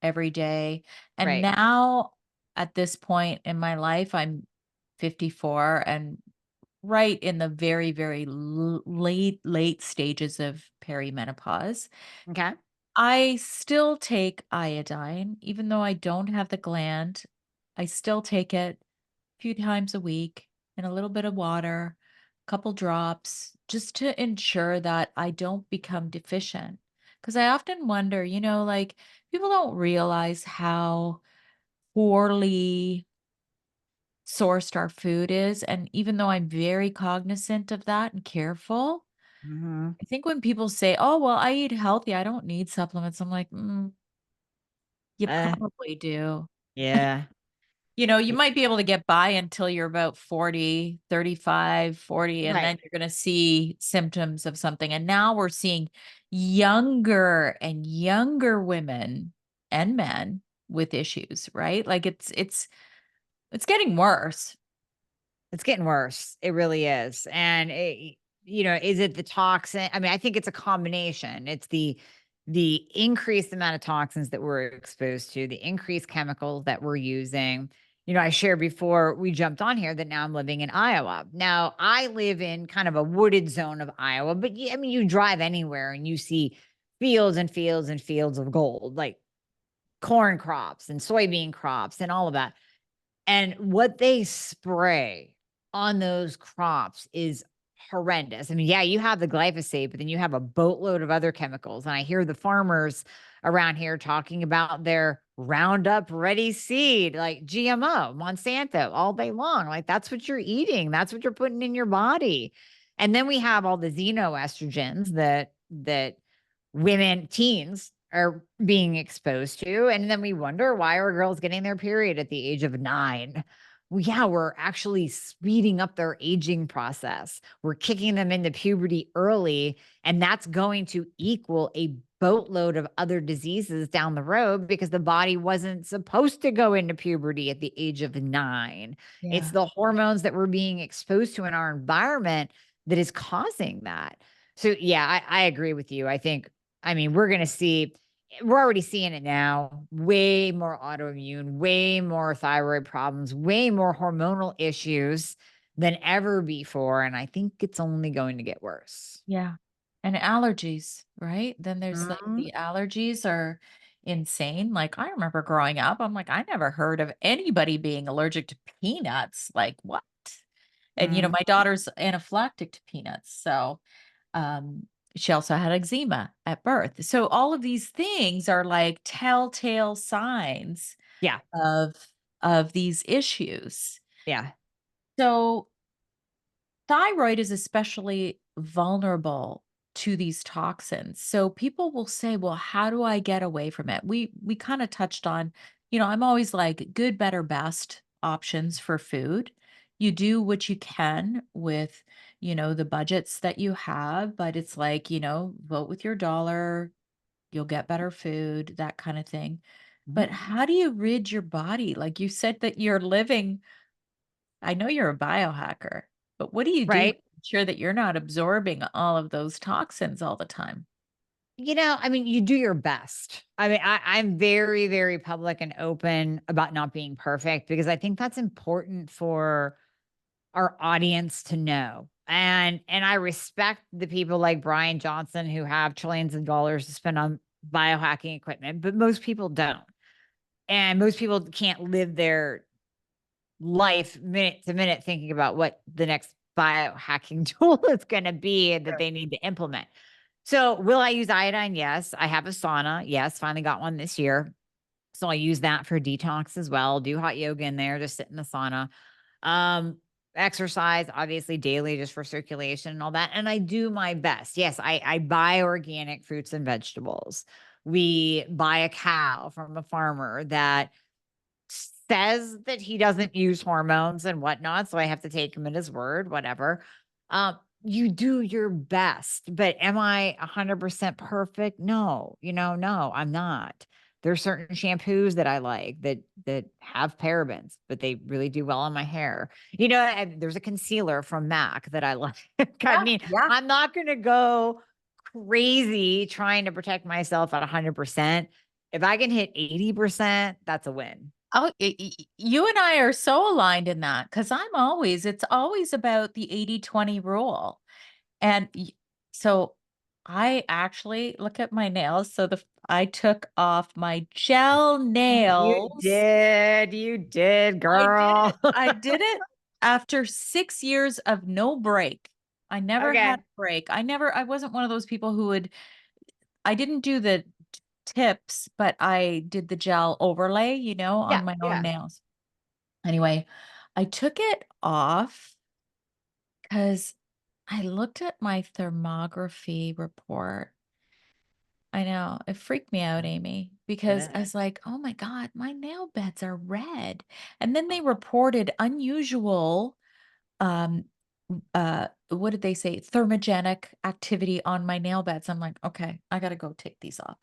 every day. And Right. now at this point in my life, I'm 54 and right in the very, very late stages of perimenopause. Okay. I still take iodine, even though I don't have the gland. I still take it a few times a week in a little bit of water, a couple drops, just to ensure that I don't become deficient. Because I often wonder, like people don't realize how poorly sourced our food is. And even though I'm very cognizant of that and careful, Mhm. I think when people say, "Oh, well, I eat healthy, I don't need supplements," I'm like, you Uh, probably do. yeah. You might be able to get by until you're about 40, 35, 40, and Right. then you're going to see symptoms of something. And now we're seeing younger and younger women and men with issues, right? Like it's getting worse. It's getting worse. It really is. And is it the toxin? I mean, I think it's a combination. It's the increased amount of toxins that we're exposed to, the increased chemicals that we're using. I shared before we jumped on here that now I'm living in Iowa. Now, I live in kind of a wooded zone of Iowa, but I mean, you drive anywhere and you see fields and fields and fields of gold, like corn crops and soybean crops and all of that. And what they spray on those crops is horrendous. I mean, yeah, you have the glyphosate, but then you have a boatload of other chemicals. And I hear the farmers around here talking about their Roundup ready seed, like GMO, Monsanto, all day long. Like that's what you're eating. That's what you're putting in your body. And then we have all the xenoestrogens that women, teens are being exposed to. And then we wonder, why are girls getting their period at the age of 9? Well, yeah, we're actually speeding up their aging process. We're kicking them into puberty early, and that's going to equal a boatload of other diseases down the road because the body wasn't supposed to go into puberty at the age of 9. It's Yeah. the hormones that we're being exposed to in our environment that is causing that. So, yeah, I agree with you. I mean, we're already seeing it now. Way more autoimmune, way more thyroid problems, way more hormonal issues than ever before. And I think it's only going to get worse. Yeah. And allergies, right? Then there's like Mhm. the allergies are insane. Like I remember growing up, I'm like, I never heard of anybody being allergic to peanuts. Like what? And Mhm. my daughter's anaphylactic to peanuts. So um she also had eczema at birth. So all of these things are like telltale signs Yeah. of of these issues. Yeah. So thyroid is especially vulnerable to these toxins. So people will say, "Well, how do I get away from it?" We kind of touched on, I'm always like good, better, best options for food. You do what you can with, the budgets that you have, but it's like, vote with your dollar, you'll get better food, that kind of thing. But Mhm. how do you rid your body? Like you said that you're living I know you're a biohacker, but what do you do to Right. ensure that you're not absorbing all of those toxins all the time? I mean, you do your best. I mean, I'm very, very public and open about not being perfect because I think that's important for our audience to know. And I respect the people like Brian Johnson who have trillions of dollars to spend on biohacking equipment, but most people don't. And most people can't live their life minute to minute thinking about what the next biohacking tool is going to be that Sure. they need to implement. So, will I use iodine? Yes. I have a sauna. Yes. Finally got one this year. So, I use that for detox as well. Do hot yoga in there, just sit in the sauna. Um, Exercise obviously daily just for circulation and all that. And I do my best. Yes, I buy organic fruits and vegetables. We buy a cow from a farmer that says that he doesn't use hormones and whatnot, so I have to take him at his word, whatever. You do your best, but am I 100% perfect? No, no, I'm not. There's certain shampoos that I like that have parabens, but they really do well on my hair. There's a concealer from MAC that I like. I Yeah, mean, yeah. I'm not gonna go crazy trying to protect myself at 100%. If I can hit 80%, that's a win. Oh, you and I are so aligned in that because it's always about the 80-20 rule. And so I actually look at my nails. So I took off my gel nails. You did, I did it. girl. I did it after 6 years of no break. I never had Okay. a break. I wasn't one of those people who I didn't do the tips, but I did the gel overlay, Yeah, on my own yeah. nails. Anyway, I took it off because I looked at my thermography report. I know, it freaked me out, Amy, Did because it? I was like, "Oh my god, my nail beds are red." And then they reported unusual, um, what did they say? Thermogenic activity on my nail beds. I'm like, "Okay, I gotta go take these off."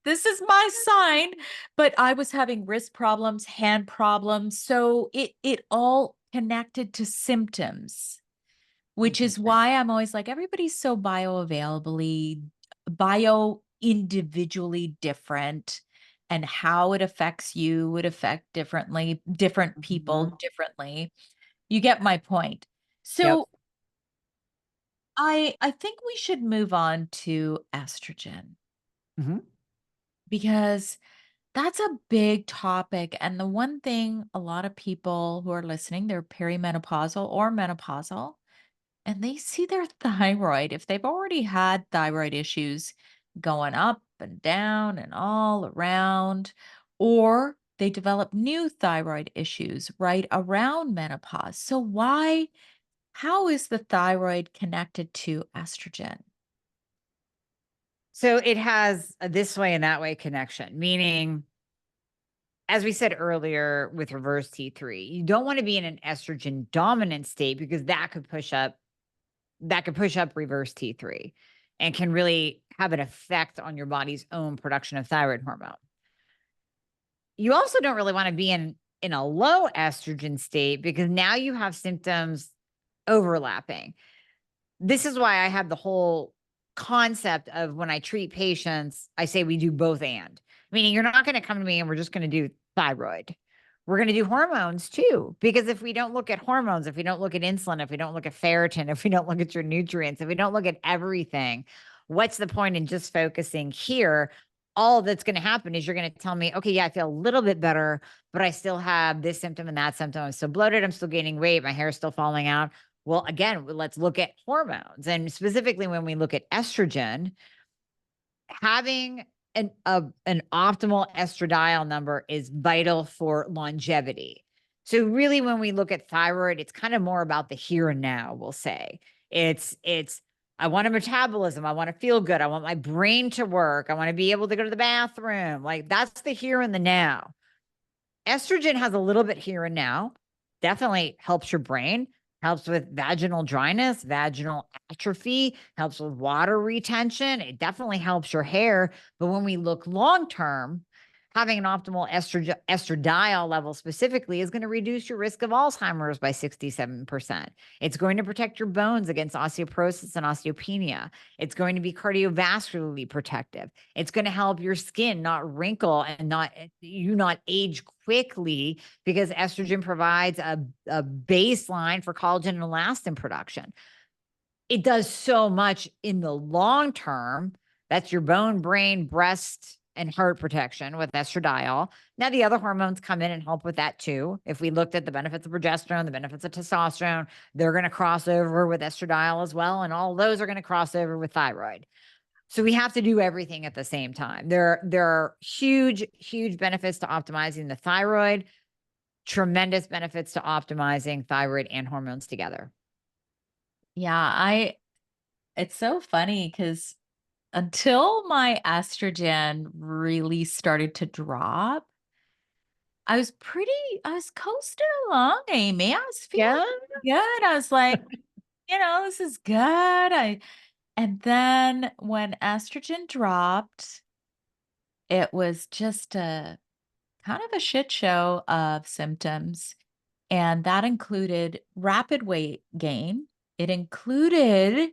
This is my sign, but I was having wrist problems, hand problems, so it all connected to symptoms. Which is Interesting. why I'm always like, everybody's so bioavailably bio individually different. and how it affects you would affect different Mhm. people differently. You get my point. Yep. So I think we should move on to estrogen Mhm. because that's a big topic. And the one thing a lot of people who are listening, they're perimenopausal or menopausal, and they see their thyroid, if they've already had thyroid issues going up and down and all around, or they develop new thyroid issues right around menopause. So, how is the thyroid connected to estrogen? So it has a this way and that way connection, meaning, as we said earlier with reverse T3, you don't want to be in an estrogen dominant state because that could push up reverse T3 and can really have an effect on your body's own production of thyroid hormone. You also don't really want to be in a low estrogen state because now you have symptoms overlapping. This is why I have the whole concept of when I treat patients, I say we do both and, meaning you're not going to come to me and we're just going to do thyroid. We're going to do hormones too. Because if we don't look at hormones, if we don't look at insulin, if we don't look at ferritin, if we don't look at your nutrients, if we don't look at everything, what's the point in just focusing here? All that's going to happen is you're going to tell me, okay, yeah, I feel a little bit better, but I still have this symptom and that symptom. I'm still bloated. I'm still gaining weight. My hair is still falling out. Well, again, let's look at hormones. And specifically, when we look at estrogen, having an optimal estradiol number is vital for longevity. So really, when we look at thyroid, it's kind of more about the here and now, we'll say. It's I want a metabolism, I want to feel good, I want my brain to work, I want to be able to go to the bathroom. Like that's the here and the now. Estrogen has a little bit here and now, definitely helps your brain, helps with vaginal dryness, vaginal atrophy, helps with water retention. It definitely helps your hair. But when we look long term, having an optimal estradiol level specifically is going to reduce your risk of Alzheimer's by 67%. It's going to protect your bones against osteoporosis and osteopenia. It's going to be cardiovascularly protective. It's going to help your skin not wrinkle and not age quickly because estrogen provides a baseline for collagen and elastin production. It does so much in the long term. That's your bone, brain, breast, and heart protection with estradiol. Now, the other hormones come in and help with that too. If we looked at the benefits of progesterone, the benefits of testosterone, they're going to cross over with estradiol as well. And all those are going to cross over with thyroid. So we have to do everything at the same time. There are huge, huge benefits to optimizing the thyroid, tremendous benefits to optimizing thyroid and hormones together. Yeah, it's so funny because until my estrogen really started to drop, I was coasting along, Amy. I was feeling Yeah. good. I was like, this is good. And then when estrogen dropped, it was just a kind of a shit show of symptoms. And that included rapid weight gain. It included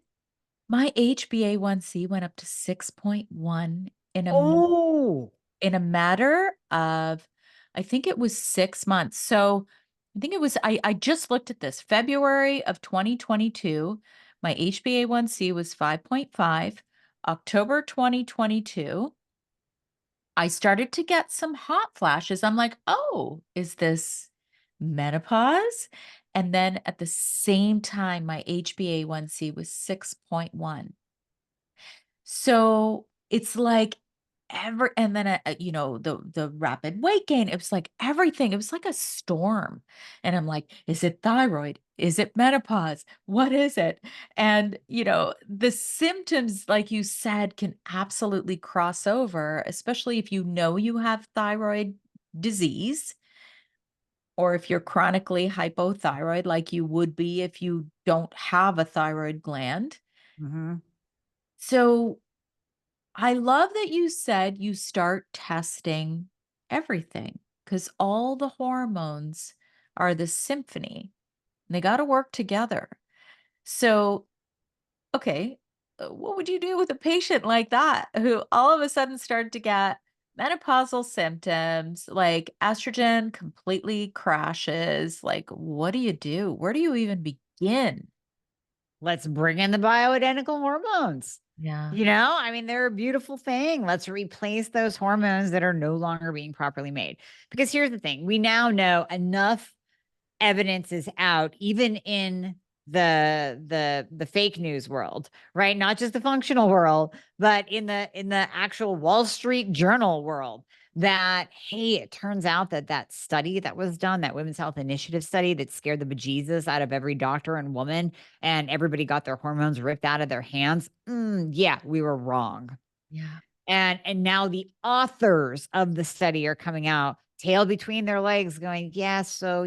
my HbA1c went up to 6.1 Oh, in a matter of, I think it was 6 months. So I think it was, I just looked at this February of 2022. My HbA1c was 5.5. October 2022, I started to get some hot flashes. I'm like, oh, is this menopause? And then at the same time, my HbA1c was 6.1. So it's like and then, the rapid weight gain, it was like everything, it was like a storm. And I'm like, is it thyroid? Is it menopause? What is it? And, the symptoms, like you said, can absolutely cross over, especially if you know you have thyroid disease or if you're chronically hypothyroid, like you would be if you don't have a thyroid gland. mhm. So I love that you said you start testing everything because all the hormones are the symphony. They got to work together. So, okay, what would you do with a patient like that who all of a sudden started to get menopausal symptoms, like estrogen completely crashes. Like, what do you do? Where do you even begin? Let's bring in the bioidentical hormones. Yeah. I mean, they're a beautiful thing. Let's replace those hormones that are no longer being properly made. Because here's the thing, we now know enough evidence is out, even in the fake news world, right? Not just the functional world, but in the actual Wall Street Journal world, that hey, it turns out that study that was done, that Women's Health Initiative study that scared the bejesus out of every doctor and woman, and everybody got their hormones ripped out of their hands. Yeah, we were wrong. Yeah. And now the authors of the study are coming out, tail between their legs, going, yeah, so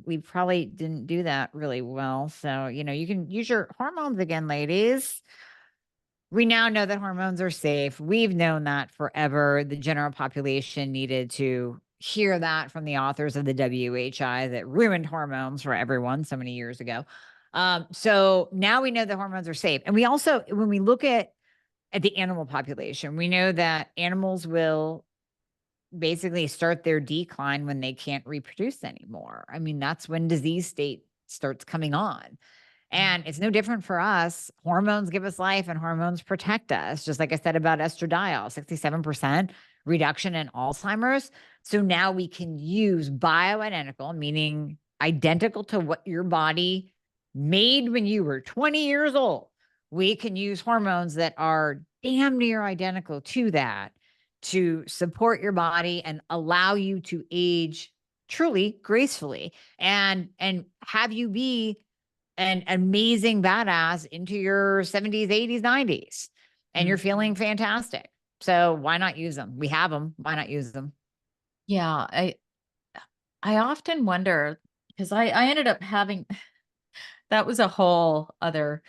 we probably didn't do that really well. So, you can use your hormones again, ladies. We now know that hormones are safe. We've known that forever. The general population needed to hear that from the authors of the WHI that ruined hormones for everyone so many years ago. So now we know that hormones are safe. And we also, when we look at the animal population, we know that animals will basically start their decline when they can't reproduce anymore. I mean, that's when disease state starts coming on. And it's no different for us. Hormones give us life and hormones protect us. Just like I said about estradiol, 67% reduction in Alzheimer's. So now we can use bioidentical, meaning identical to what your body made when you were 20 years old. We can use hormones that are damn near identical to that to support your body and allow you to age truly gracefully and have you be an amazing badass into your 70s, 80s, 90s, and you're Mm. feeling fantastic. So why not use them? We have them. Why not use them? Yeah. I often wonder because I ended up having that was a whole other,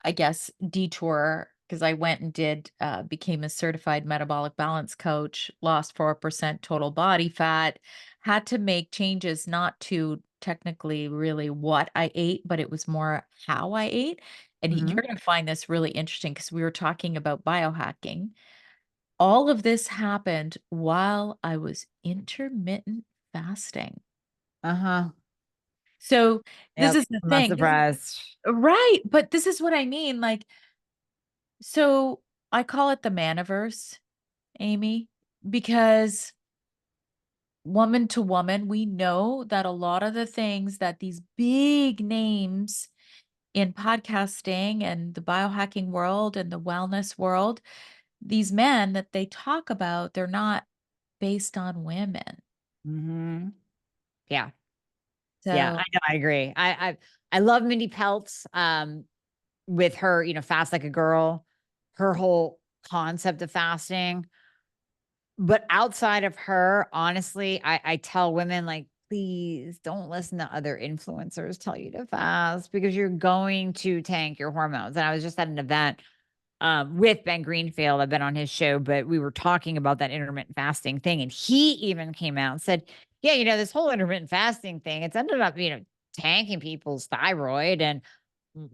I guess, detour because I went and became a certified metabolic balance coach, lost 4% total body fat, had to make changes not to technically really what I ate, but it was more how I ate. And Mhm. you're going to find this really interesting because we were talking about biohacking. All of this happened while I was intermittent fasting. Uh-huh. So this Yep. is the I'm not thing. surprised. Right. But this is what I mean. Like, so I call it the maniverse, Amy, because woman to woman, we know that a lot of the things that these big names in podcasting and the biohacking world and the wellness world, these men that they talk about, they're not based on women. Mhm. Yeah. Yeah, I So, know, I agree. I love Mindy Peltz, with her, Fast Like a Girl, her whole concept of fasting. But outside of her, honestly, I tell women, like, please don't listen to other influencers tell you to fast because you're going to tank your hormones. And I was just at an event with Ben Greenfield. I've been on his show, but we were talking about that intermittent fasting thing. And he even came out and said, yeah, this whole intermittent fasting thing, it's ended up, tanking people's thyroid and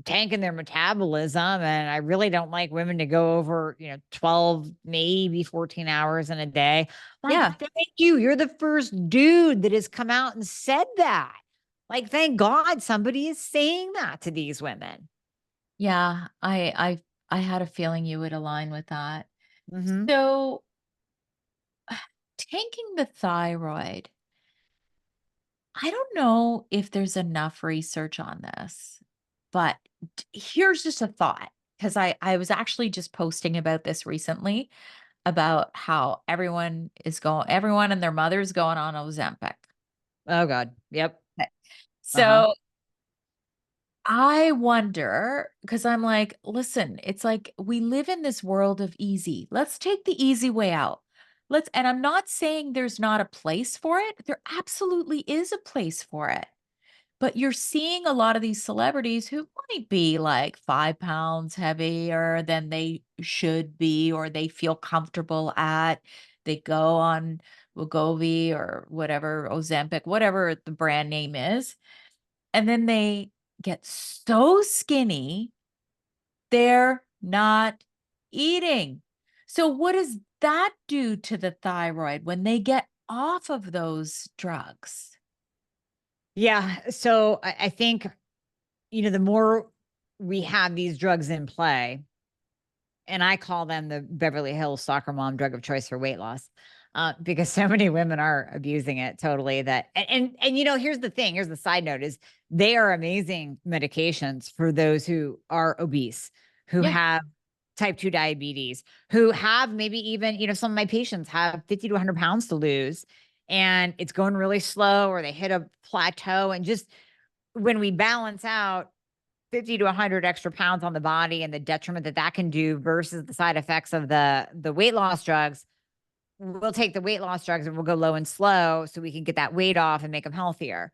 tanking their metabolism. And I really don't like women to go over, 12, maybe 14 hours in a day. Like, yeah. thank you. You're the first dude that has come out and said that. Like, thank God somebody is saying that to these women. Yeah, I had a feeling you would align with that. Hmm. So, tanking the thyroid, I don't know if there's enough research on this, but here's just a thought because I was actually just posting about this recently about how everyone and their mother's going on Ozempic. Oh, God. Yep. Okay. Uh huh. So I wonder because I'm like, listen, it's like we live in this world of easy. Let's take the easy way out. And I'm not saying there's not a place for it. There absolutely is a place for it. But you're seeing a lot of these celebrities who might be like 5 pounds heavier than they should be, or they feel comfortable at. They go on Wegovy or whatever, Ozempic, whatever the brand name is. And then they get so skinny, they're not eating. So what that do to the thyroid when they get off of those drugs? Yeah. So I think, the more we have these drugs in play, and I call them the Beverly Hills soccer mom drug of choice for weight loss, because so many women are abusing it totally. Here's the thing. Here's the side note: is they are amazing medications for those who are obese, who Yeah. have type 2 diabetes, who have maybe even, some of my patients have 50 to 100 pounds to lose, and it's going really slow, or they hit a plateau, and just when we balance out 50 to 100 extra pounds on the body and the detriment that that can do versus the side effects of the weight loss drugs, we'll take the weight loss drugs and we'll go low and slow so we can get that weight off and make them healthier.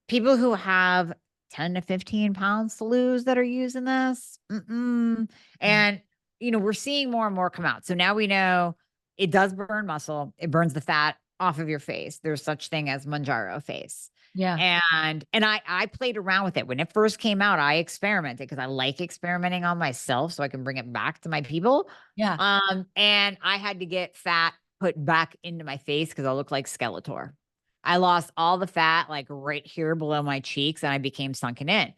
People who have 10 to 15 pounds to lose that are using this, Yeah. and, we're seeing more and more come out. So now we know it does burn muscle. It burns the fat off of your face. There's such thing as Manjaro face. Yeah. And I played around with it. When it first came out, I experimented because I like experimenting on myself so I can bring it back to my people. Yeah. And I had to get fat put back into my face because I looked like Skeletor. I lost all the fat like right here below my cheeks and I became sunken in.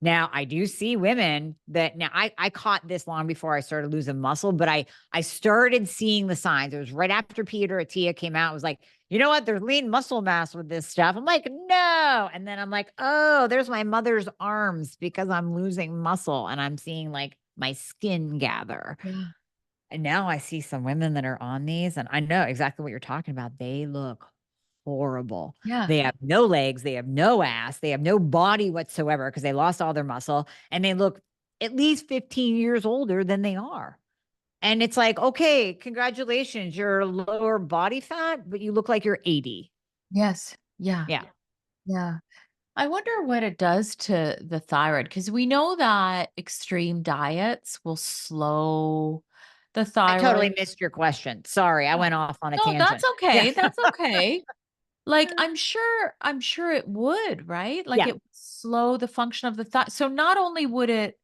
Now I do see women that now I caught this long before I started losing muscle, but I started seeing the signs. It was right after Peter Attia came out. It was like, you know what? There's lean muscle mass with this stuff. I'm like, no. And then I'm like, oh, there's my mother's arms because I'm losing muscle and I'm seeing like my skin gather. Yeah. And now I see some women that are on these, and I know exactly what you're talking about. They look horrible. Yeah. They have no legs, they have no ass, they have no body whatsoever because they lost all their muscle, and they look at least 15 years older than they are. And it's like, okay, congratulations, you're lower body fat, but you look like you're 80. Yes. Yeah. Yeah. Yeah. I wonder what it does to the thyroid because we know that extreme diets will slow the I thyroid. totally missed your question. Sorry, I Yeah. went off on a No, that's tangent. Yeah. okay. That's okay. Like I'm sure it would, right? Like Yeah. it would slow the function of the thought. So not only would it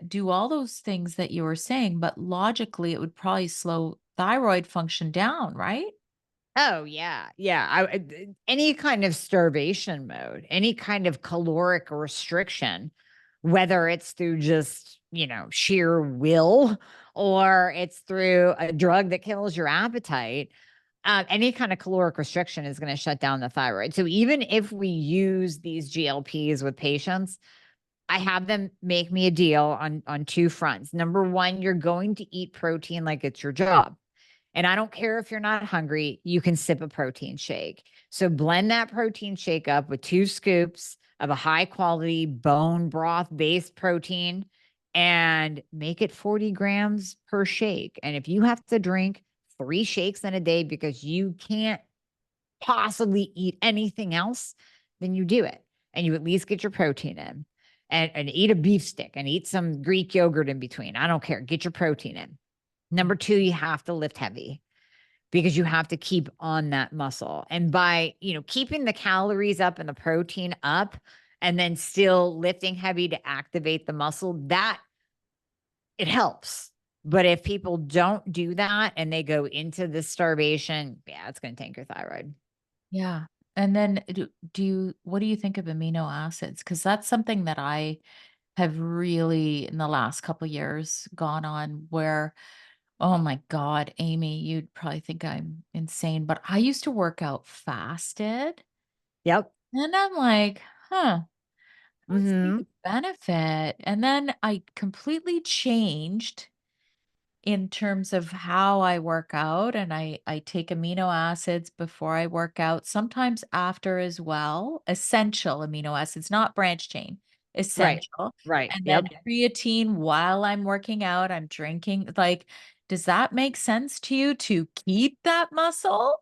do all those things that you were saying, but logically it would probably slow thyroid function down, right? Oh yeah, yeah. Any kind of starvation mode, any kind of caloric restriction, whether it's through just sheer will or it's through a drug that kills your appetite, any kind of caloric restriction is going to shut down the thyroid. So even if we use these GLPs with patients, I have them make me a deal on two fronts. Number one, you're going to eat protein like it's your job. And I don't care if you're not hungry, you can sip a protein shake. So blend that protein shake up with 2 scoops of a high quality bone broth based protein and make it 40 grams per shake. And if you have to drink 3 shakes in a day because you can't possibly eat anything else, then you do it. And you at least get your protein in and eat a beef stick and eat some Greek yogurt in between. I don't care. Get your protein in. Number two, you have to lift heavy because you have to keep on that muscle. And by, keeping the calories up and the protein up and then still lifting heavy to activate the muscle, that it helps. But if people don't do that and they go into this starvation, yeah, it's going to tank your thyroid. Yeah. And then what do you think of amino acids? Because that's something that I have really in the last couple years gone on where, oh my God, Amy, you'd probably think I'm insane, but I used to work out fasted. Yep. And I'm like, huh, I don't see Hmm. the benefit. And then I completely changed in terms of how I work out, and I take amino acids before I work out, sometimes after as well, essential amino acids, not branch chain, Right. essential, Right. and then Yep. creatine while I'm working out, I'm drinking, like, does that make sense to you to keep that muscle?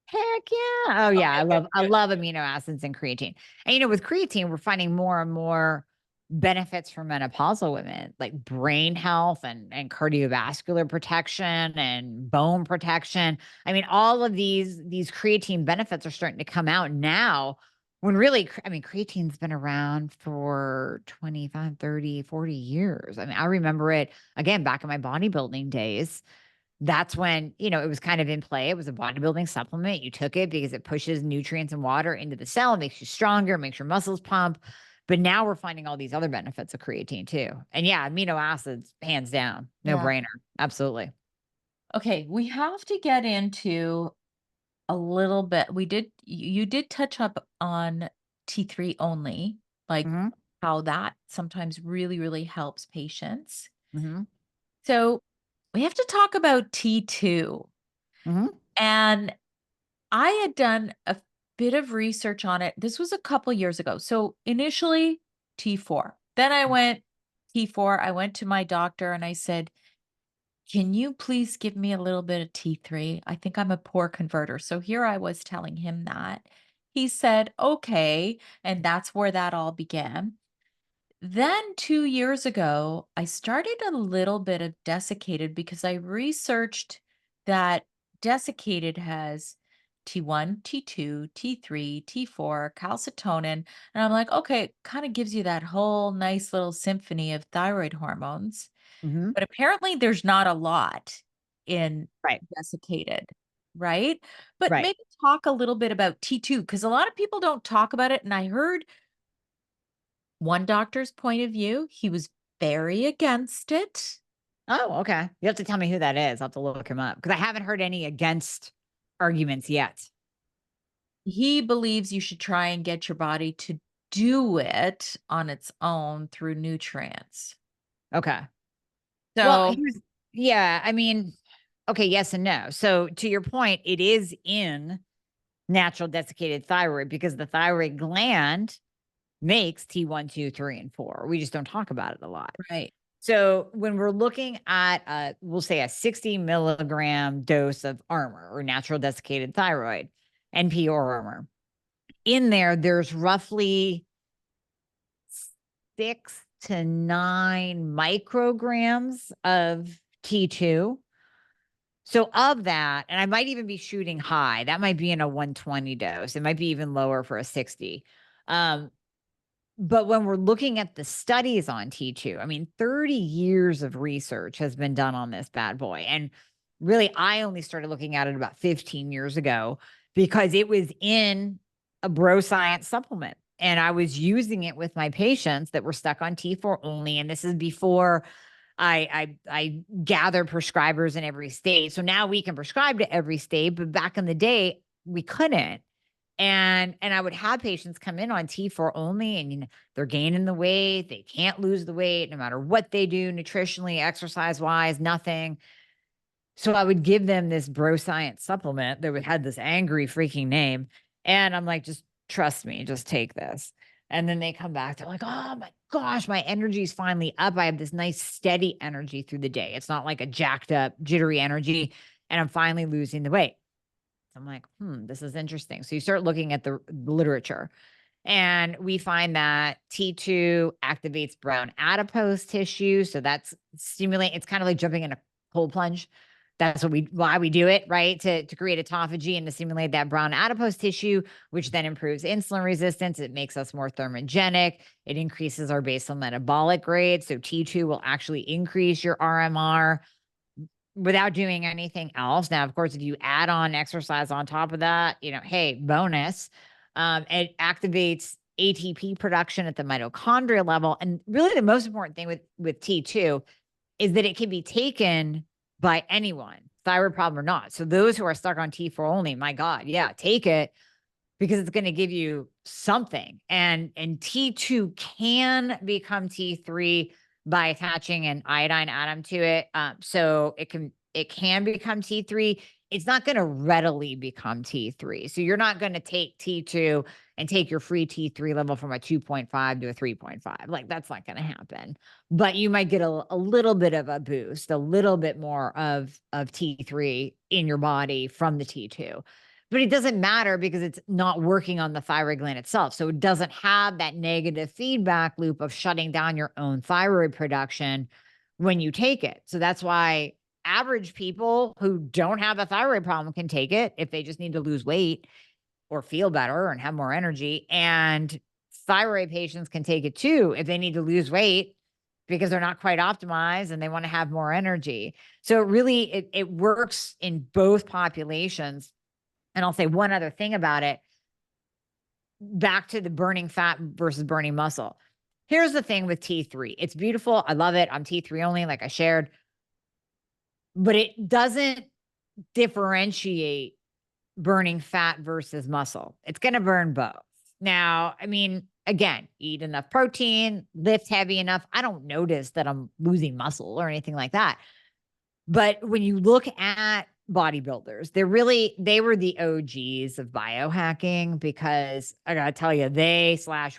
Heck yeah. Oh yeah. Okay, good, I good. love amino acids and creatine. And with creatine, we're finding more and more benefits for menopausal women, like brain health and cardiovascular protection and bone protection. I mean, all of these creatine benefits are starting to come out now When really, I mean, creatine's been around for 25, 30, 40 years. I mean, I remember it again back in my bodybuilding days. That's when, it was kind of in play. It was a bodybuilding supplement. You took it because it pushes nutrients and water into the cell, makes you stronger, makes your muscles pump. But now we're finding all these other benefits of creatine too. And yeah, amino acids, hands down, no Yeah. brainer. Absolutely. Okay, we have to get into a little bit. You did touch up on T3 only, like Hmm. how that sometimes really, really helps patients. Hmm. So we have to talk about T2. Hmm. And I had done a bit of research on it. This was a couple years ago. So initially T4. Then I went T4. I went to my doctor and I said, "Can you please give me a little bit of T3? I think I'm a poor converter." So here I was telling him that. He said, "Okay." And that's where that all began. Then 2 years ago, I started a little bit of desiccated because I researched that desiccated has T1, T2, T3, T4, calcitonin, and I'm like, "Okay, kinda gives you that whole nice little symphony of thyroid hormones." Hmm. But apparently there's not a lot in Right. desiccated, right? But Right. maybe talk a little bit about T2 because a lot of people don't talk about it, and I heard one doctor's point of view, he was very against it. Oh, okay. You have to tell me who that is. I'll have to look him up because I haven't heard any against arguments yet. He believes you should try and get your body to do it on its own through nutrients. Okay. Well, So, yeah, I mean, okay, yes and no. So to your point, it is in natural desiccated thyroid because the thyroid gland makes T1, 2, 3, and 4. We just don't talk about it a lot. right. So when we're looking at, we'll say a 60 milligram dose of armor or natural desiccated thyroid, NP or armor, in there, there's roughly 6 to 9 micrograms of T2. So of that, and I might even be shooting high, that might be in a 120 dose. It might be even lower for a 60. Um, but when we're looking at the studies on T2, I mean, 30 years of research has been done on this bad boy. And really, I only started looking at it about 15 years ago because it was in a bro science supplement. And I was using it with my patients that were stuck on T4 only. And this is before I gather prescribers in every state. So now we can prescribe to every state, but back in the day, we couldn't. And I would have patients come in on T4 only, and they're gaining the weight, they can't lose the weight no matter what they do nutritionally, exercise-wise, nothing. So I would give them this bro science supplement that had this angry freaking name. And I'm like, just trust me, just take this. And then they come back, they're like, oh my gosh, my energy's finally up. I have this nice steady energy through the day. It's not like a jacked up, jittery energy. And I'm finally losing the weight. I'm like, this is interesting. So you start looking at the literature, and we find that T2 activates brown adipose tissue. So that's stimulate. It's kind of like jumping in a cold plunge. That's why we do it, right? To create autophagy and to stimulate that brown adipose tissue, which then improves insulin resistance. It makes us more thermogenic. It increases our basal metabolic rate. So T2 will actually increase your RMR without doing anything else. Now, of course, if you add on exercise on top of that, hey, bonus. It activates ATP production at the mitochondria level. And really the most important thing with T2 is that it can be taken by anyone, thyroid problem or not. So those who are stuck on T4 only, my God, yeah, take it because it's going to give you something. And T2 can become T3 by attaching an iodine atom to it. So it can become T3. It's not going to readily become T3. So you're not going to take T2 and take your free T3 level from a 2.5 to a 3.5. Like that's not going to happen. But you might get a little bit of a boost, a little bit more of T3 in your body from the T2. But it doesn't matter because it's not working on the thyroid gland itself. So it doesn't have that negative feedback loop of shutting down your own thyroid production when you take it. So that's why average people who don't have a thyroid problem can take it if they just need to lose weight. or feel better and have more energy. And thyroid patients can take it too if they need to lose weight because they're not quite optimized and they want to have more energy. So it works in both populations. And I'll say one other thing about it, back to the burning fat versus burning muscle. Here's the thing with T3. It's beautiful. I love it. I'm T3 only, like I shared, but it doesn't differentiate burning fat versus muscle. It's going to burn both. Now, I mean, again, eat enough protein, lift heavy enough. I don't notice that I'm losing muscle or anything like that. But when you look at bodybuilders, they were the OGs of biohacking, because I got to tell you,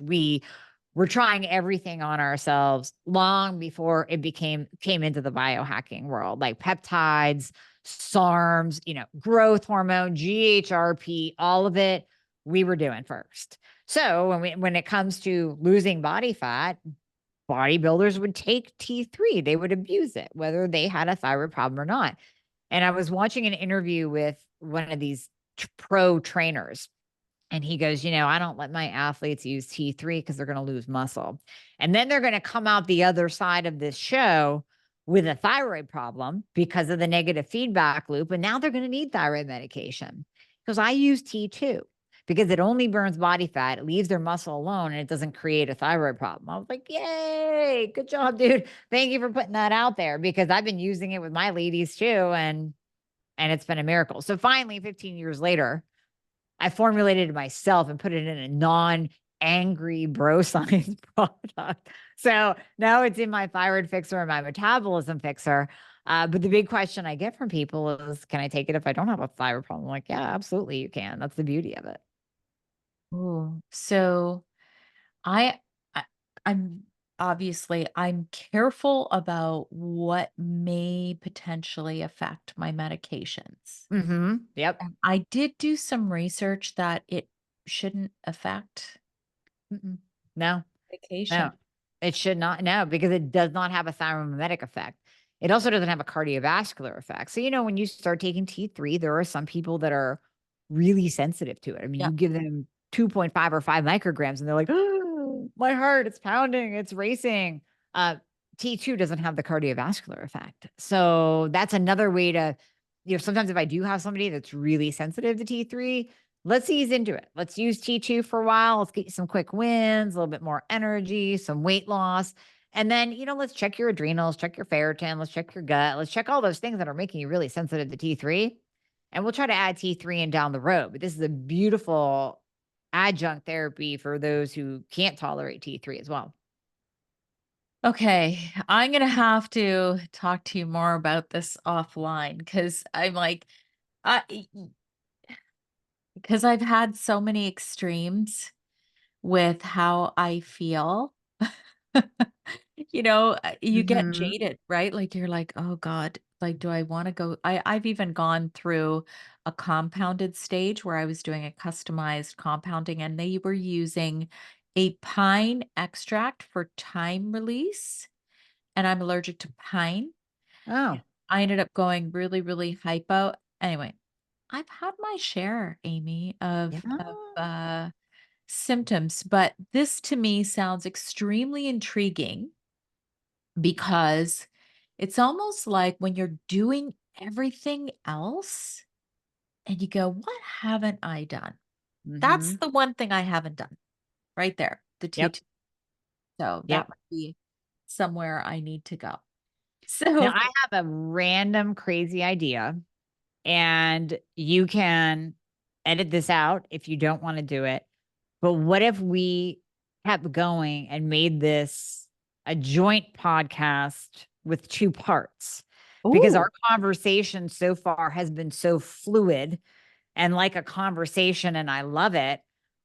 we were trying everything on ourselves long before it came into the biohacking world, like peptides, SARMs, growth hormone, GHRP, all of it we were doing first. So when it comes to losing body fat, bodybuilders would take T3. They would abuse it, whether they had a thyroid problem or not. And I was watching an interview with one of these pro trainers, and he goes, I don't let my athletes use T3 because they're going to lose muscle. And then they're going to come out the other side of this show with a thyroid problem because of the negative feedback loop. And now they're going to need thyroid medication. Because I use T2 because it only burns body fat. It leaves their muscle alone and it doesn't create a thyroid problem. I was like, yay, good job, dude. Thank you for putting that out there, because I've been using it with my ladies too. And it's been a miracle. So finally, 15 years later, I formulated it myself and put it in a non-angry bro science product. So now it's in my Thyroid Fixer and my Metabolism Fixer. But the big question I get from people is, can I take it if I don't have a thyroid problem? I'm like, yeah, absolutely you can. That's the beauty of it. Ooh, so I, I I'm careful about what may potentially affect my medications. Mm-hmm. Yep. And I did do some research that it shouldn't affect Mm-mm. No. No, medication. it should not. No, because it does not have a thyromimetic effect. It also doesn't have a cardiovascular effect. So, when you start taking T3, there are some people that are really sensitive to it. I mean, Yeah. you give them 2.5 or 5 micrograms and they're like, oh, my heart, it's pounding, it's racing. Uh, T2 doesn't have the cardiovascular effect. So that's another way to, sometimes if I do have somebody that's really sensitive to T3, let's ease into it. Let's use T2 for a while. Let's get you some quick wins, a little bit more energy, some weight loss. And then, let's check your adrenals, check your ferritin, let's check your gut, let's check all those things that are making you really sensitive to T3. And we'll try to add T3 in down the road. But this is a beautiful adjunct therapy for those who can't tolerate T3 as well. Okay, I'm gonna have to talk to you more about this offline, because I'm like, I because I've had so many extremes with how I feel. You get Mm-hmm. jaded, right? Like, you're like, "Oh god, like, do I wanna go?" I've even gone through a compounded stage where I was doing a customized compounding, and they were using a pine extract for time release, and I'm allergic to pine. Oh, I ended up going really, really hypo. Anyway, I've had my share, Amy, yeah. of symptoms, but this to me sounds extremely intriguing, because it's almost like when you're doing everything else and you go, "What haven't I done?" That's Mm-hmm. the one thing I haven't done right there, the Yep. T2. So that Yep. might be somewhere I need to go. Now So, I have a random crazy idea, and you can edit this out if you don't want to do it. But what if we kept going and made this a joint podcast with 2 parts? Because our ooh, conversation so far has been so fluid and like a conversation, and I love it,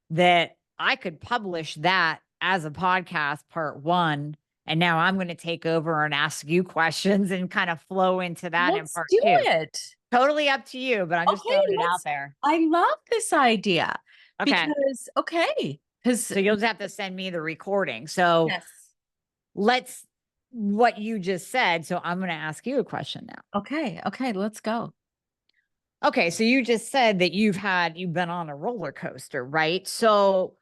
that I could publish that as a podcast part 1, and now I'm gonna take over and ask you questions and kind of flow into that in let's part do 2. it. Totally up to you, but I'm just Okay, throwing it out let's there. I love this idea, Okay. because because So you'll just have to send me the recording. So yes. let's what you just said. So I'm going to ask you a question now. Okay, let's go. Okay, so you just said that you've been on a roller coaster, right? So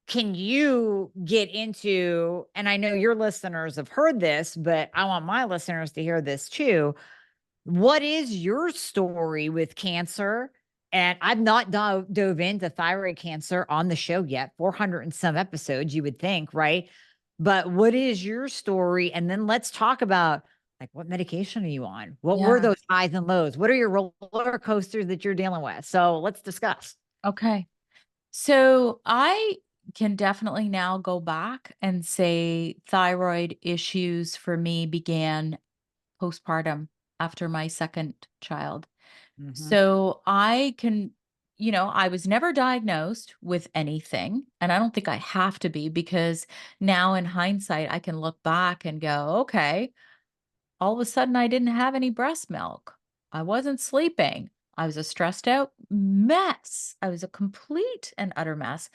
can you get into, and I know your listeners have heard this, but I want my listeners to hear this too. What is your story with cancer? And I've not dove into thyroid cancer on the show yet, 400 and some episodes, you would think, right? But what is your story? And then let's talk about like what medication are you on? What were Yeah. those highs and lows? What are your roller coasters that you're dealing with? So let's discuss. Okay. So I can definitely now go back and say thyroid issues for me began postpartum after my second child. Hmm. So I can, I was never diagnosed with anything. And I don't think I have to be because now in hindsight, I can look back and go, okay, all of a sudden I didn't have any breast milk. I wasn't sleeping. I was a stressed out mess. I was a complete and utter mess.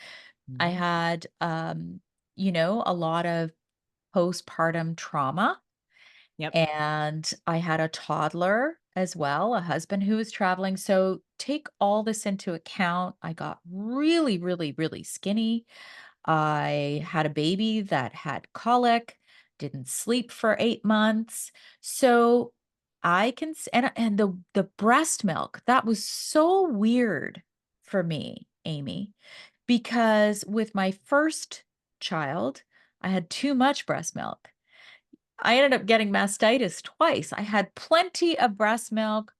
I Hmm. had, a lot of postpartum trauma, Yep. and I had a toddler as well, a husband who was traveling. So take all this into account. I got really, really, really skinny. I had a baby that had colic, didn't sleep for 8 months. So I can, and the breast milk, that was so weird for me, Amy, because with my first child, I had too much breast milk. I ended up getting mastitis twice. I had plenty of breast milk.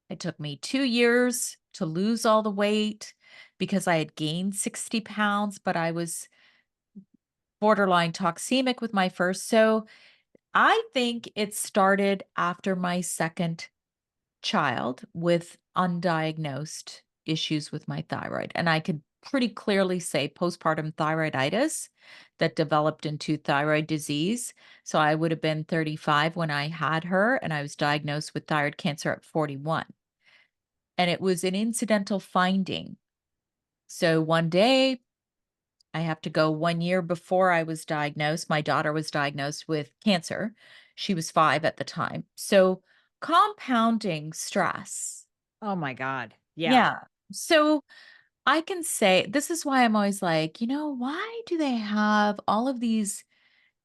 It took me 2 years to lose all the weight because I had gained 60 pounds, but I was borderline toxemic with my first. So I think it started after my second child with undiagnosed issues with my thyroid. And I could pretty clearly say postpartum thyroiditis that developed into thyroid disease. So I would have been 35 when I had her, and I was diagnosed with thyroid cancer at 41. And it was an incidental finding. So one day, I have to go 1 year before I was diagnosed. My daughter was diagnosed with cancer. She was 5 at the time. So compounding stress. Oh my God. Yeah. Yeah. So I can say this is why I'm always like, why do they have all of these,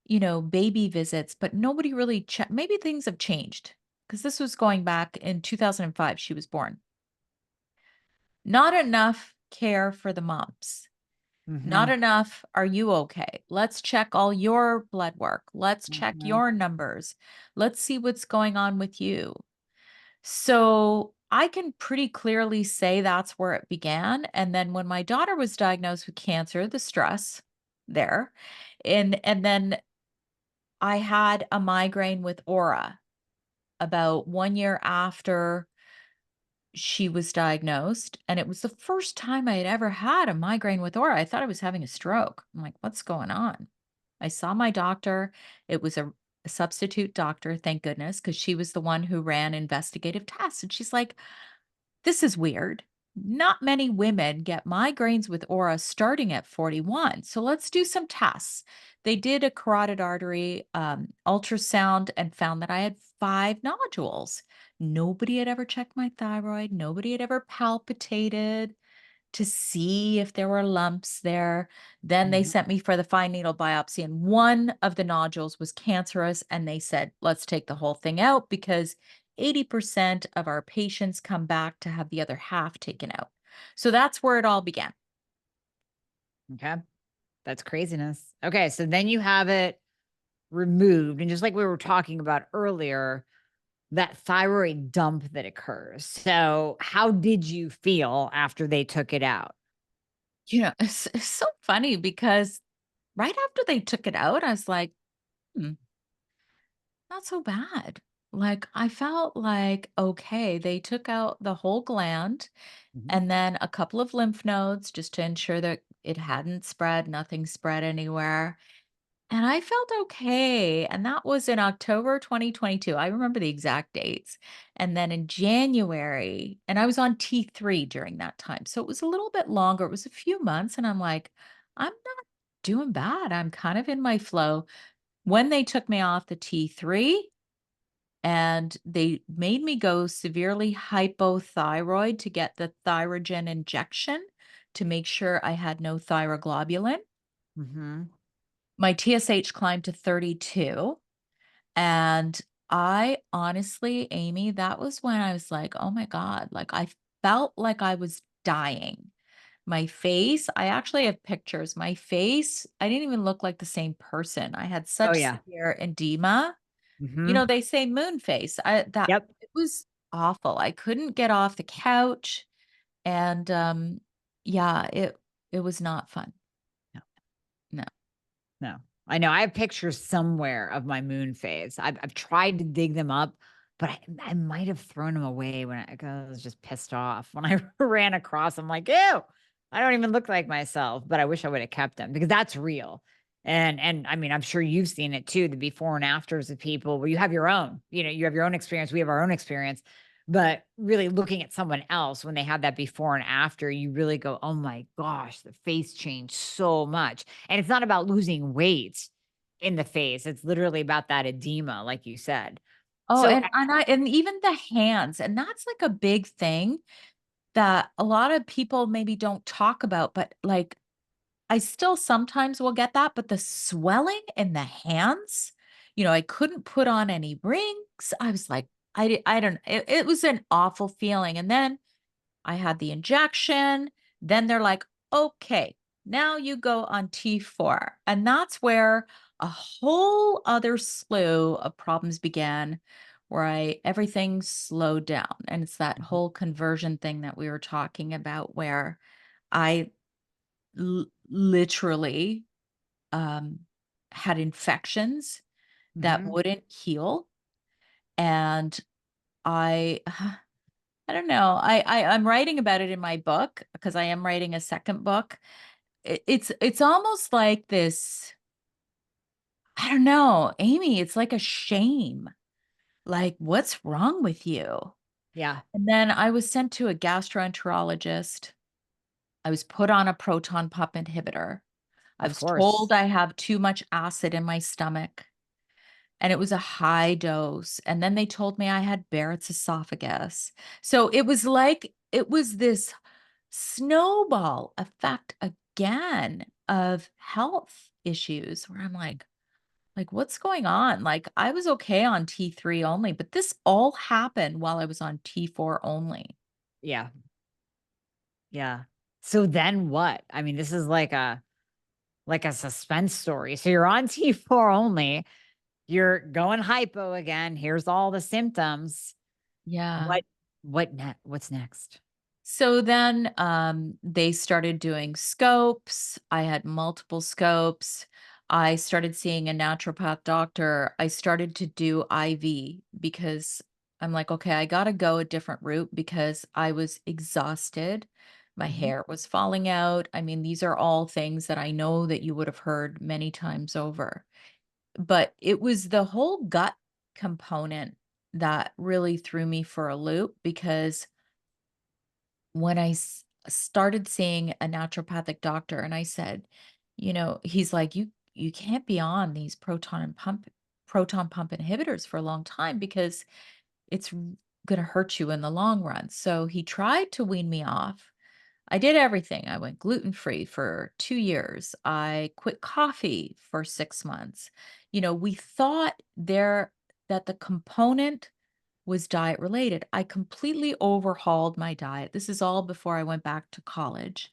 baby visits, but nobody really check? Maybe things have changed because this was going back in 2005. She was born. Not enough care for the moms. Not Hmm. enough. Are you okay? Let's check all your blood work. Let's check Hmm. your numbers. Let's see what's going on with you. So I can pretty clearly say that's where it began. And then when my daughter was diagnosed with cancer, the stress there, and then I had a migraine with aura about 1 year after she was diagnosed. And it was the first time I had ever had a migraine with aura. I thought I was having a stroke. I'm like, what's going on? I saw my doctor. It was a substitute doctor, thank goodness, because she was the one who ran investigative tests. And she's like, this is weird. Not many women get migraines with aura starting at 41. So let's do some tests. They did a carotid artery ultrasound and found that I had 5 nodules. Nobody had ever checked my thyroid. Nobody had ever palpitated to see if there were lumps there. Then they Hmm. sent me for the fine needle biopsy, and one of the nodules was cancerous. And they said, let's take the whole thing out because 80% of our patients come back to have the other half taken out. So that's where it all began. Okay. That's craziness. Okay. So then you have it removed. And just like we were talking about earlier, that thyroid dump that occurs. So, how did you feel after they took it out? It's so funny because right after they took it out, I was like, hmm, not so bad. Like, I felt like, okay, they took out the whole gland Mhm. and then a couple of lymph nodes just to ensure that it hadn't spread, nothing spread anywhere. And I felt okay. And that was in October 2022. I remember the exact dates. And then in January, and I was on T3 during that time. So it was a little bit longer. It was a few months. And I'm like, I'm not doing bad. I'm kind of in my flow. When they took me off the T3, and they made me go severely hypothyroid to get the Thyrogen injection to make sure I had no thyroglobulin. Mhm. My TSH climbed to 32, and I honestly, Amy, that was when I was like, "Oh my god," like, I felt like I was dying. My face, I actually have pictures. My face, I didn't even look like the same person. I had Oh, such yeah. severe edema. Mhm. They say moon face. I that Yep. it was awful. I couldn't get off the couch, and, yeah, it was not fun. No, No. no. I know. I have pictures somewhere of my moon phase. I've tried to dig them up, but I might have thrown them away when I was just pissed off when I ran across. I'm like, ew, I don't even look like myself. But I wish I would have kept them because that's real. And I mean, I'm sure you've seen it too, the before and afters of people where you have your own, you have your own experience. We have our own experience. But really looking at someone else when they have that before and after, you really go, oh my gosh, the face changed so much. And it's not about losing weight in the face. It's literally about that edema, like you said. Oh, So and even the hands, and that's, like, a big thing that a lot of people maybe don't talk about, but, like, I still sometimes will get that, but the swelling in the hands, I couldn't put on any rings. I was like, I don't it was an awful feeling, and then I had the injection. Then they're like, okay, now you go on T4. And that's where a whole other slew of problems began, where everything slowed down. And it's that Mhm, whole conversion thing that we were talking about, where I literally um, had infections that mhm, wouldn't heal. And I I don't know. I'm writing about it in my book because I am writing a second book. It's almost like this, I don't know, Amy, it's like a shame. Like, what's wrong with you? yeah, And then I was sent to a gastroenterologist. I was put on a proton pump inhibitor. I of was course. told I have too much acid in my stomach, and it was a high dose. And then they told me I had Barrett's esophagus. So it was this snowball effect again of health issues where I'm like, what's going on? Like, I was okay on T3 only, but this all happened while I was on T4 only. Yeah, yeah. So then what? I mean, this is like a suspense story. So you're on T4 only. You're going hypo again. Here's all the symptoms. Yeah. What what's next? So then they started doing scopes. I had multiple scopes. I started seeing a naturopath doctor. I started to do IV because I'm like, okay, I got to go a different route because I was exhausted. My Mhm, hair was falling out. I mean, these are all things that I know that you would have heard many times over. But it was the whole gut component that really threw me for a loop because when started seeing a naturopathic doctor and I said, he's like, you can't be on these proton pump inhibitors for a long time because it's going to hurt you in the long run. So he tried to wean me off. I did everything. I went gluten free for 2 years. I quit coffee for 6 months. We thought that the component was diet related. I completely overhauled my diet. This is all before I went back to college.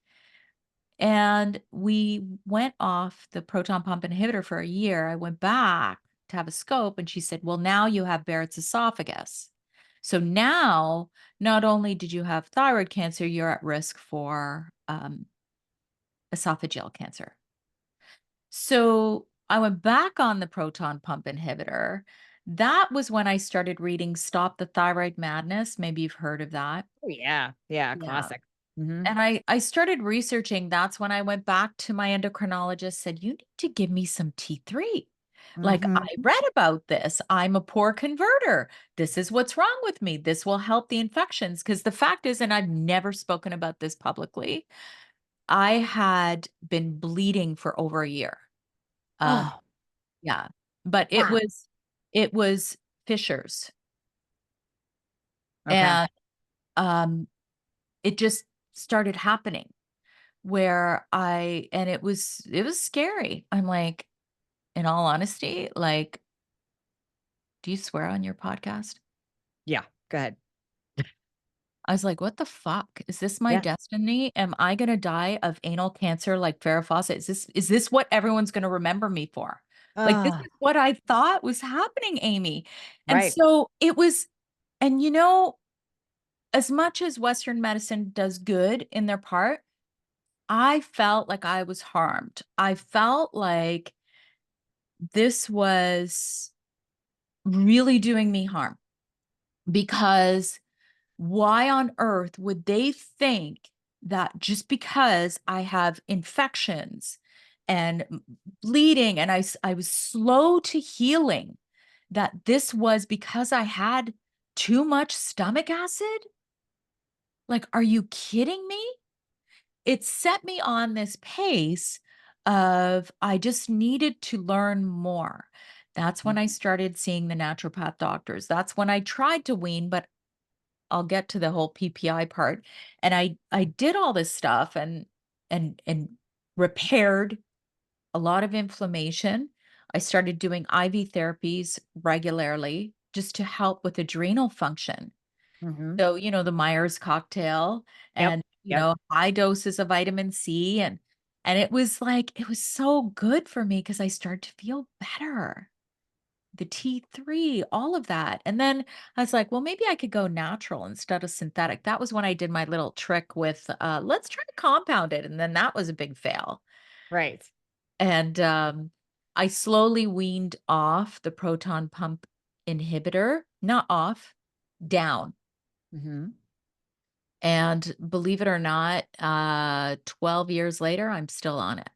And we went off the proton pump inhibitor for a year. I went back to have a scope, and she said, well, now you have Barrett's esophagus. So now, not only did you have thyroid cancer, you're at risk for esophageal cancer. So I went back on the proton pump inhibitor. That was when I started reading Stop the Thyroid Madness. Maybe you've heard of that. oh, yeah, yeah, Yeah. classic. Mhm, And I started researching. That's when I went back to my endocrinologist, said, you need to give me some T3. Like, I mhm. read about this. I'm a poor converter. This is what's wrong with me. This will help the infections. Because the fact is, and I've never spoken about this publicly, I had been bleeding for over a year. Um, Oh, yeah, but wow. it was fissures. Okay. And it just started happening where and it was scary. I'm like, in all honesty, like, do you swear on your podcast? Yeah. Go ahead. I was like, "What the fuck? Is this my Yeah. destiny? Am I gonna die of anal cancer like Farrah Fawcett? Is this what everyone's gonna remember me for?" Like, this Ah, is what I thought was happening, Amy. And right. so it was, and as much as Western medicine does good in their part, I felt like I was harmed. I felt like this was really doing me harm because why on earth would they think that just because I have infections and bleeding and I was slow to healing, that this was because I had too much stomach acid? Like, are you kidding me? It set me on this pace of I just needed to learn more. That's Mhm. when I started seeing the naturopath doctors. That's when I tried to wean, but I'll get to the whole PPI part. And I did all this stuff and repaired a lot of inflammation. I started doing IV therapies regularly just to help with adrenal function. Mhm. So, the Myers cocktail Yep. and, Yep. high doses of vitamin C, and it was like it was so good for me because I started to feel better. The T3, all of that. And then I was like, well, maybe I could go natural instead of synthetic. That was when I did my little trick with let's try to compound it. And then that was a big fail. Right. And I slowly weaned off the proton pump inhibitor, not off, down. Mhm. And believe it or not, 12 years later, I'm still on it.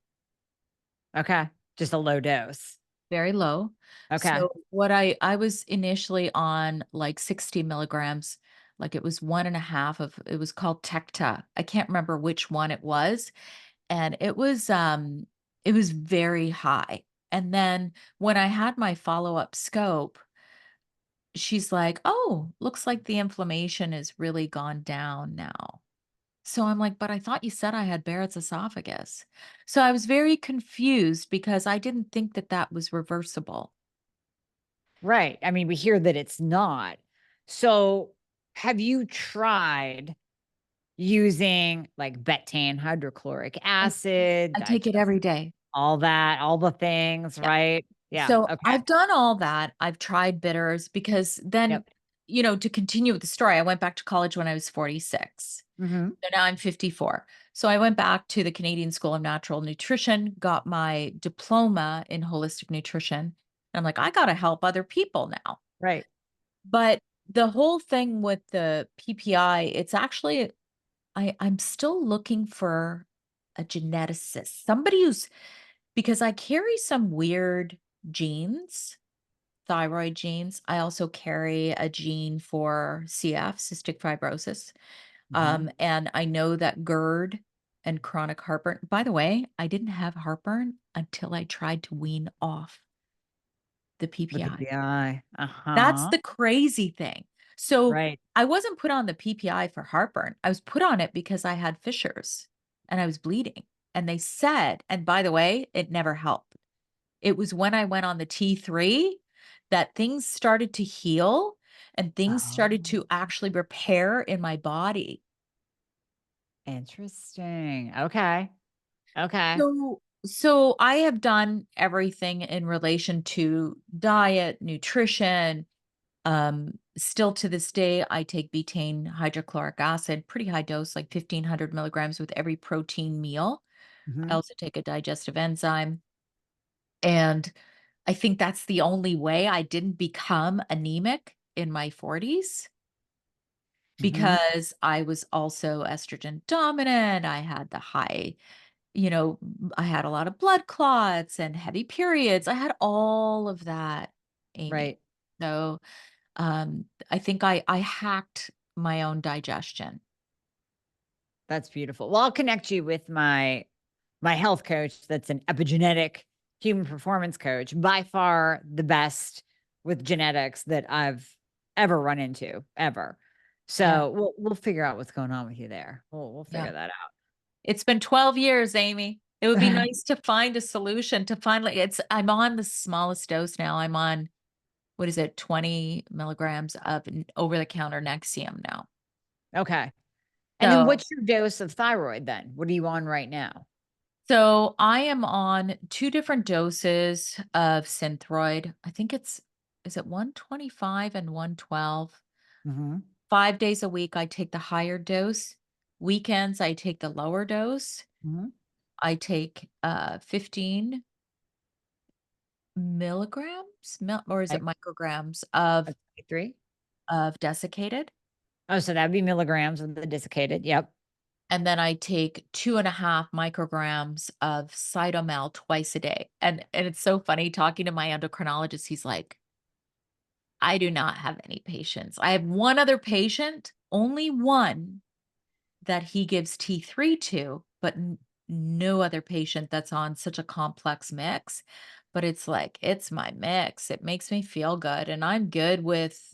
Okay. Just a low dose. Very low. Okay. So what I was initially on like 60 milligrams, like it was one and a half of, it was called Tecta. I can't remember which one it was. And it was very high. And then when I had my follow-up scope, she's like, "Oh, looks like the inflammation is really gone down now." So I'm like, "But I thought you said I had Barrett's esophagus." So I was very confused because I didn't think that that was reversible. Right. I mean, we hear that it's not. So, have you tried using like betaine hydrochloric I acid, I take it digest, every day. all the things, Yeah. right? Yeah. So Okay. I've done all that. I've tried bitters because then, Yep. to continue with the story, I went back to college when I was 46. Mhm. So now I'm 54. So I went back to the Canadian School of Natural Nutrition, got my diploma in holistic nutrition. And I'm like, I got to help other people now. Right. But the whole thing with the PPI, it's actually, I'm still looking for a geneticist, somebody because I carry some weird genes, thyroid genes. I also carry a gene for CF, cystic fibrosis. Mhm. And I know that GERD and chronic heartburn, by the way, I didn't have heartburn until I tried to wean off the With the PPI. BI. That's Uh-huh. the crazy thing. So Right. I wasn't put on the PPI for heartburn. I was put on it because I had fissures and I was bleeding. And they said, and by the way, it never helped. It was when I went on the T3 that things started to heal and things started Oh, to actually repair in my body. interesting. Okay. Okay. So I have done everything in relation to diet, nutrition. Still to this day, I take betaine hydrochloric acid, pretty high dose, like 1,500 milligrams with every protein meal. I Mhm. also take a digestive enzyme. And I think that's the only way I didn't become anemic in my 40s Mhm. because I was also estrogen dominant. I had the high, I had a lot of blood clots and heavy periods. I had all of that, Amy. Right. So I think I hacked my own digestion. That's beautiful. Well, I'll connect you with my health coach that's an epigenetic human performance coach, by far the best with genetics that I've ever run into, ever. Yeah. So we'll figure out what's going on with you there. We'll Yeah. figure that It's been 12 years, Amie. It would be out. nice to find a solution to finally I'm on the smallest dose now. I'm on, what is it, 20 milligrams of over the counter Nexium now. Okay. And then So, what's your dose of thyroid then? What are you on right now? so I am on two different doses of Synthroid. I think is it 125 and 112? Mhm. 5 days a week, I take the higher dose. Weekends, I take the lower dose. Mhm. I take 15 milligrams, or is it Like, micrograms of 3? desiccated. Oh, so that'd be milligrams of the desiccated. Yep. And then I take 2.5 micrograms of Cytomel twice a day. And it's so funny talking to my endocrinologist. He's like, I do not have any patients. I have one other patient, only one that he gives T3 to, but no other patient that's on such a complex mix. But it's like, it's my mix. It makes me feel good. And I'm good with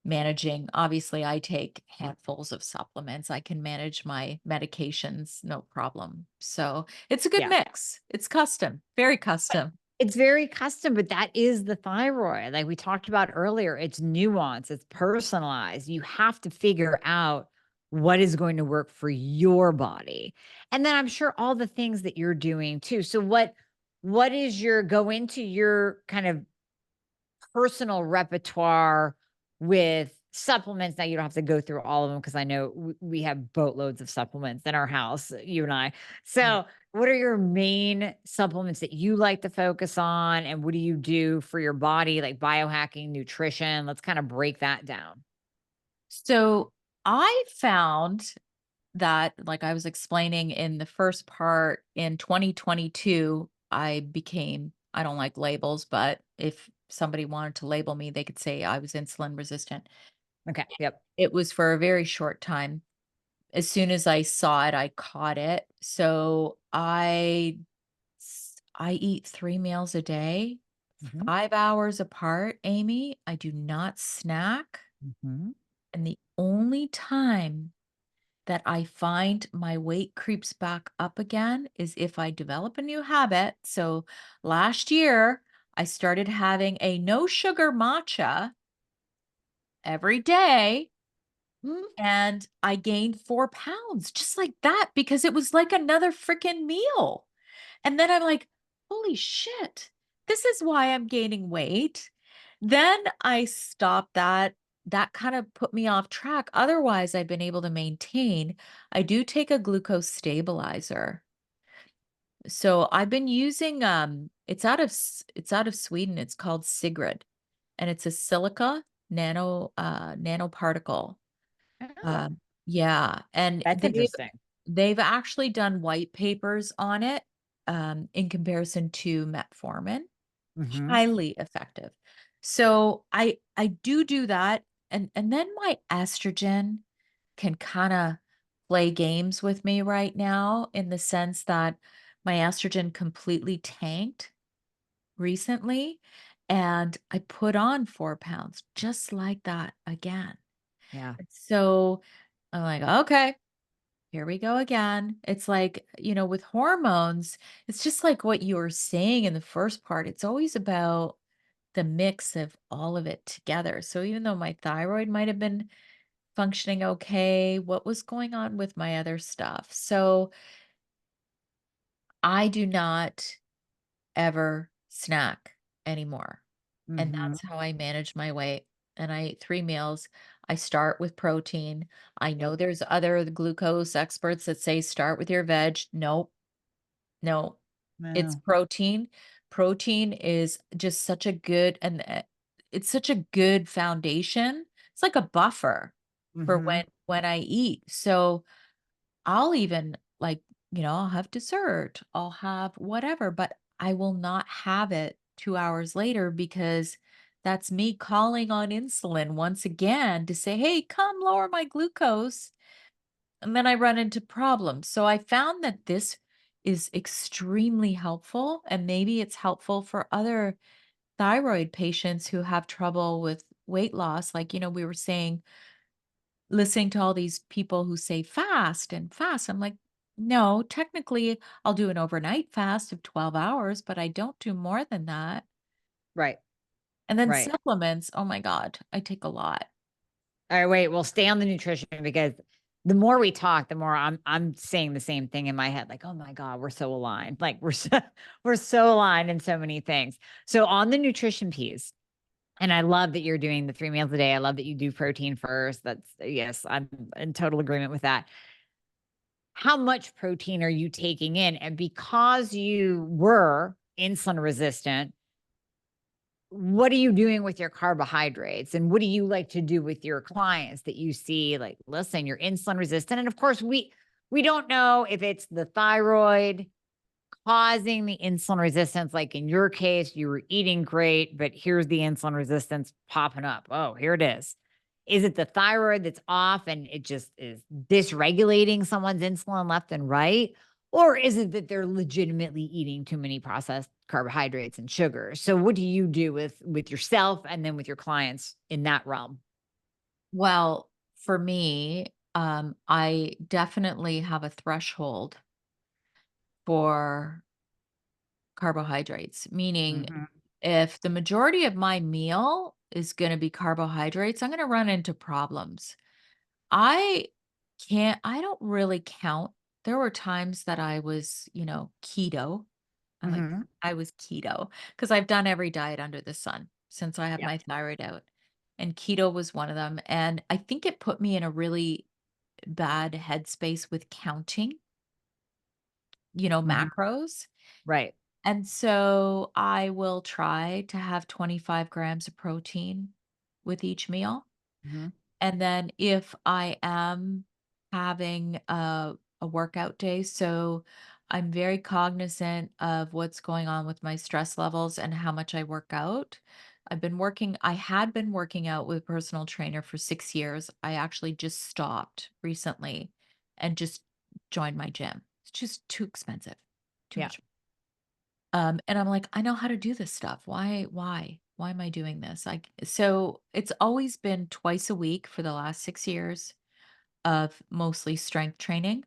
managing. Obviously, I take handfuls of supplements. I can manage my medications, no problem. So it's a good Yeah. mix. It's custom, very custom. It's very custom, but that is the thyroid. Like we talked about earlier, it's nuance, it's personalized. You have to figure out what is going to work for your body. And then I'm sure all the things that you're doing too. So what is your go into your kind of personal repertoire with supplements? Now you don't have to go through all of them because I know we have boatloads of supplements in our house, you and I. Yeah. So, what are your main supplements that you like to focus on, and what do you do for your body, like biohacking, nutrition? Let's kind of break that down. So I found that, like I was explaining in the first part, in 2022, I don't like labels, but if somebody wanted to label me, they could say I was insulin resistant. Okay. Yep. It was for a very short time. As soon as I saw it, I caught it. So I eat 3 meals a day, Hmm. 5 hours apart, Amie. I do not snack. Hmm. And the only time that I find my weight creeps back up again is if I develop a new habit. So last year, I started having a no sugar matcha every day, Hmm. and I gained 4 pounds just like that because it was like another freaking meal. And then I'm like, holy shit, this is why I'm gaining weight. Then I stopped that. That kind of put me off track. Otherwise, I've been able to maintain. I do take a glucose stabilizer. So I've been using it's out of Sweden. It's called Sigrid, and it's a silica nanoparticle. Oh, Yeah, and that's they've interesting. they've actually done white papers on it, in comparison to metformin. Hmm. Highly effective. So I do that, and then my estrogen can kinda play games with me right now in the sense that my estrogen completely tanked recently, and I put on 4 pounds just like that again. Yeah. So I'm like, "Okay, here we go again." It's like, with hormones, it's just like what you were saying in the first part. It's always about the mix of all of it together. So even though my thyroid might have been functioning okay, what was going on with my other stuff? So I do not ever snack anymore. And Hmm. that's how I manage my weight. And I eat 3 meals. I start with protein. I Yep. know there's other glucose experts that say start with your veg. Nope, no, it's No. protein. Protein is just such a good, and it's such a good foundation. It's like a buffer for Hmm. when I eat. So I'll even, like, I'll have dessert, I'll have whatever, but I will not have it 2 hours later because that's me calling on insulin once again to say, "Hey, come lower my glucose." And then I run into problems. So I found that this is extremely helpful, and maybe it's helpful for other thyroid patients who have trouble weight loss, like, we were saying, listening to all these people who say fast and fast. I'm like, no, technically, I'll do an overnight fast of 12 hours, but I don't do more than that. Right. And then Right. supplements, oh my God, I take a lot. All right, wait, we'll stay on the nutrition because the more we talk, the more I'm saying the same thing in my head, like, oh my God, we're so aligned. Like we're so aligned in so many things. So on the nutrition piece, and I love that you're doing the 3 meals a day. I love that you do protein first. That's yes, I'm in total agreement with that. How much protein are you taking in? And because you were insulin resistant, what are you doing with your carbohydrates, and what do you like to do with your clients that you see, like, listen, you're insulin resistant? And of course, we don't know if it's the thyroid causing the insulin resistance. Like in your case, you were eating great, but here's the insulin resistance popping up. Oh, here it is. Is it the thyroid that's off and it just is dysregulating someone's insulin left and right? Or is it that they're legitimately eating too many processed carbohydrates and sugars? So what do you do with yourself and then with your clients in that realm? Well, for me, I definitely have a threshold for carbohydrates, meaning Mhm. if the majority of my meal is going to be carbohydrates, I'm going to run into problems. I I don't really count. There were times that I was, keto. I like, Mhm. I was keto because I've done every diet under the sun since I had Yep. my thyroid out. And keto was one of them. And I think it put me in a really bad headspace with counting, Mhm. macros. Right. And so I will try to have 25 grams of protein with each meal. Mhm. And then if I am having a workout day, so I'm very cognizant of what's going on with my stress levels and how much I work out. I had been working out with a personal trainer for 6 years. I actually just stopped recently and just joined my gym. It's just too expensive, too Yeah. much. And I'm like, I know how to do this stuff. Why am I doing this? So it's always been twice a week for the last 6 years of mostly strength training.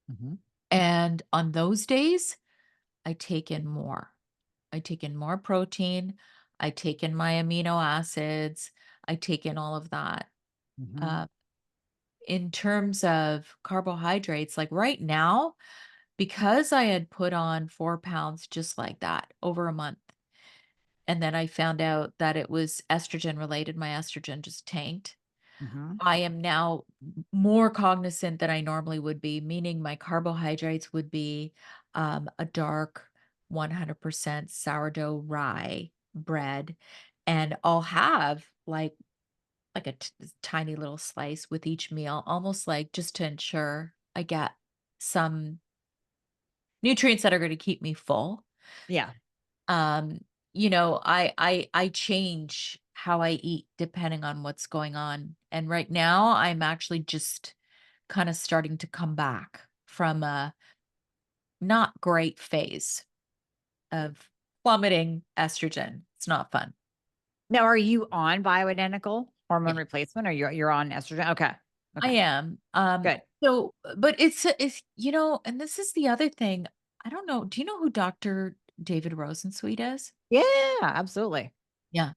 Mhm. And on those days, I take in more. I take in more protein. I take in my amino acids. I take in all of that. Mhm. Uh, in terms of carbohydrates, like right now, because I had put on 4 pounds just like that over a month. And then I found out that it was estrogen related. My estrogen just tanked. Mhm. I am now more cognizant than I normally would be, meaning my carbohydrates would be a dark 100% sourdough rye bread. And I'll have like a tiny little slice with each meal, almost like just to ensure I get some nutrients that are going to keep me full. Yeah. Um, I change how I eat depending on what's going on. And right now I'm actually just kind of starting to come back from a not great phase of plummeting estrogen. It's not fun. Now, are you on bioidentical Yeah, hormone replacement, or you're on estrogen? Okay. I Okay. am. Good. But it's, and this is the other thing. I don't know. Do you know who Dr. David Rosensweet is? Yeah, absolutely. Yeah.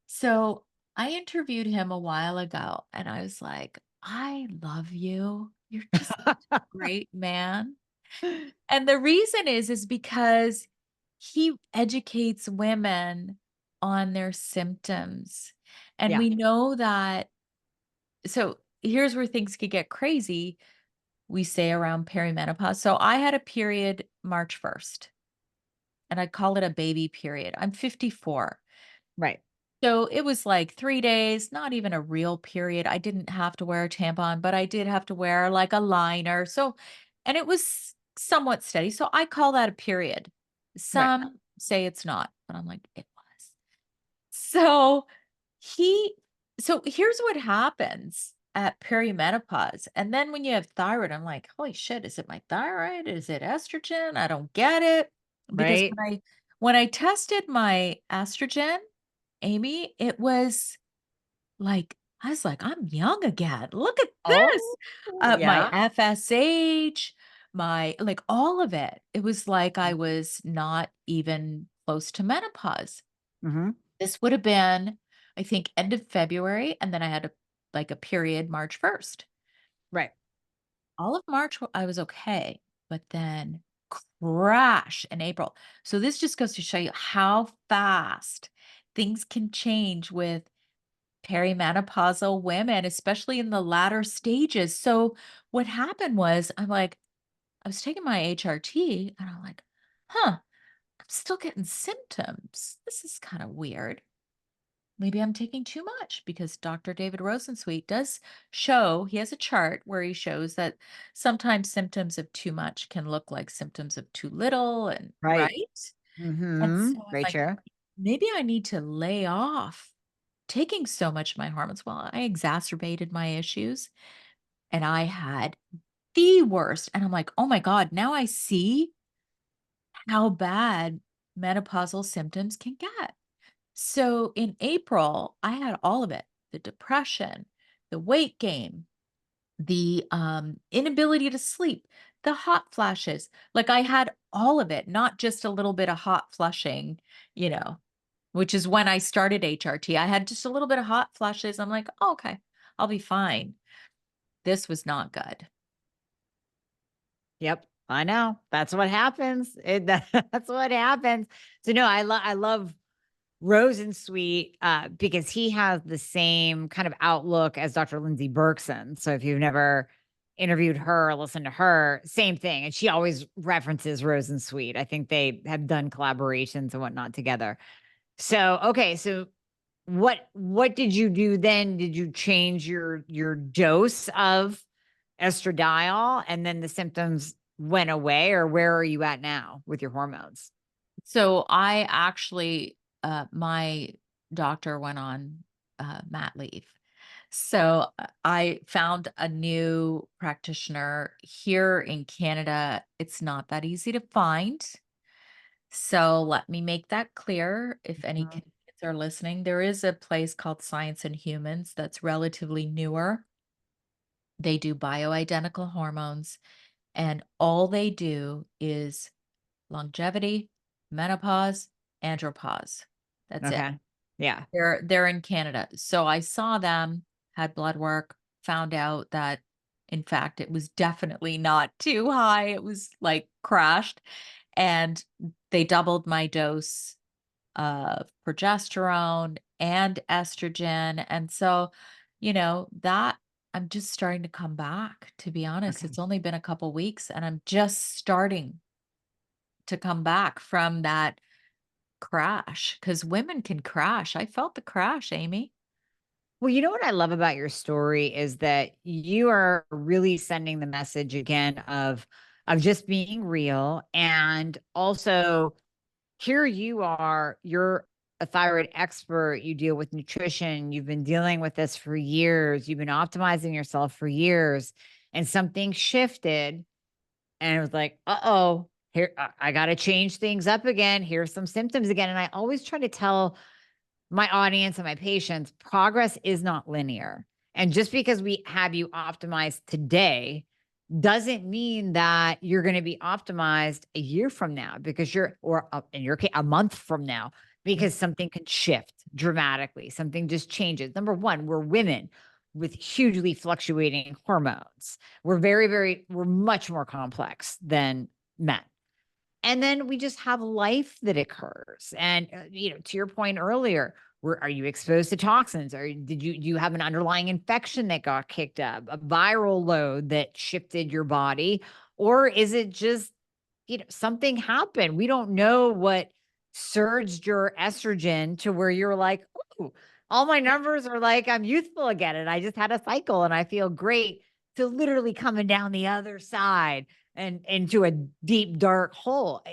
So I interviewed him a while ago and I was like, I love you. You're just a great man. And the reason is because he educates women on their symptoms. And Yeah. we know that. So here's where things could get crazy. We say around perimenopause. So I had a period March 1st, and I call it a baby period. I'm 54. Right. So it was like 3 days, not even a real period. I didn't have to wear a tampon, but I did have to wear like a liner. So, and it was somewhat steady. So I call that a period. Right. Some say it's not, but I'm like, it was. So he, so here's what happens at perimenopause. And then when you have thyroid, I'm like, holy shit, is it my thyroid? Is it estrogen? I don't get it. Because Right. when I tested my estrogen, Amie, it was like, I was like, I'm young again. Look at this. Oh, My yeah. FSH, my like all of it. It was like I was not even close to menopause. Mhm. This would have been, I think, end of February, and then I had a period March 1st. Right. All of March, I was okay, but then crash in April. So this just goes to show you how fast things can change with perimenopausal women, especially in the latter stages. So what happened was I was taking my HRT and I'm like, huh, I'm still getting symptoms. This is kind of weird. Maybe I'm taking too much because Dr. David Rosensweet does show, he has a chart where he shows that sometimes symptoms of too much can look like symptoms of too little and Right. right. And so Mhm. I'm Great like, chair. maybe I need to lay off taking so much of my hormones. Well, I exacerbated my issues and I had the worst. And I'm like, oh my God, now I see how bad menopausal symptoms can get. So in April, I had all of it, the depression, the weight gain, the inability to sleep, the hot flashes. Like I had all of it, not just a little bit of hot flushing, you know, which is when I started HRT. I had just a little bit of hot flushes. I'm like, oh, okay, I'll be fine. This was not good. Yep. I know. That's what happens. That's what happens. So no, I love Rose and Sweet, because he has the same kind of outlook as Dr. Lindsay Berkson. So if you've never interviewed her or listened to her, same thing. And she always references Rose and Sweet. I think they have done collaborations and whatnot together. So okay, so what did you do then? Did you change your dose of estradiol and then the symptoms went away, or where are you at now with your hormones? So I actually, my doctor went on mat leave. So I found a new practitioner here in Canada. It's not that easy to find. So let me make that clear. If any Mhm. Canadians are listening, there is a place called Science and Humans that's relatively newer. They do bioidentical hormones, and all they do is longevity, menopause, andropause. That's it. Okay. Yeah. They're in Canada. So I saw them, had blood work, found out that in fact it was definitely not too high. It was like crashed. And they doubled my dose of progesterone and estrogen. And so, that I'm just starting to come back, to be honest. Okay. It's only been a couple weeks and I'm just starting to come back from that crash, because women can crash. I felt the crash, Amy. Well, you know what I love about your story is that you are really sending the message again of just being real, and also here you are, you're a thyroid expert, you deal with nutrition, you've been dealing with this for years, you've been optimizing yourself for years, and something shifted and it was like, "Uh-oh, here I got to change things up again. Here's some symptoms again." And I always try to tell my audience and my patients, progress is not linear. And just because we have you optimized today doesn't mean that you're going to be optimized a year from now, because or in your case, a month from now, Mm. because something can shift dramatically. Something just changes. Number one, we're women with hugely fluctuating hormones. We're much more complex than men. And then we just have life that occurs. And, to your point earlier, are you exposed to toxins? Or do you have an underlying infection that got kicked up, a viral load that shifted your body? Or is it just, something happened? We don't know what surged your estrogen to where you're like, "Ooh, all my numbers are like I'm youthful again. And I just had a cycle and I feel great," to literally coming down the other side and into a deep dark hole.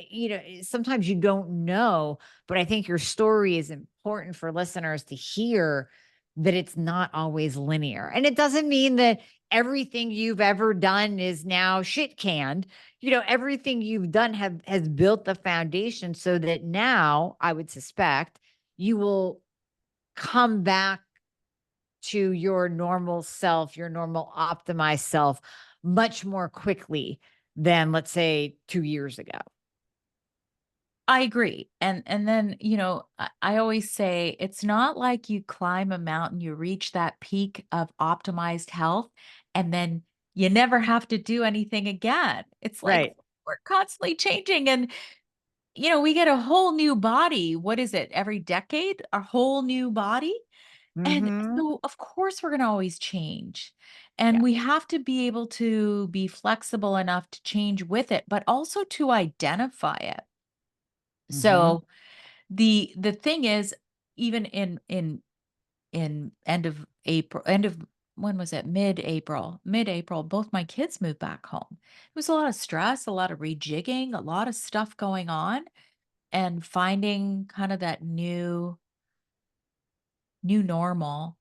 Sometimes you don't know, but I think your story is important for listeners to hear, that it's not always linear. And it doesn't mean that everything you've ever done is now shit canned. Everything you've done has built the foundation so that now, I would suspect, you will come back to your normal self, your normal optimized self much more quickly than, let's say, 2 years ago. I agree. And then, I always say it's not like you climb a mountain, you reach that peak of optimized health, and then you never have to do anything again. It's like Right. we're constantly changing and we get a whole new body. What is it? Every decade, a whole new body? And Mhm. so of course we're going to always change. Yeah. And we have to be able to be flexible enough to change with it, but also to identify it. Mhm. So the thing is, even in end of when was it? Mid-April, both my kids moved back home. It was a lot of stress, a lot of rejigging, a lot of stuff going on, and finding kind of that new normal,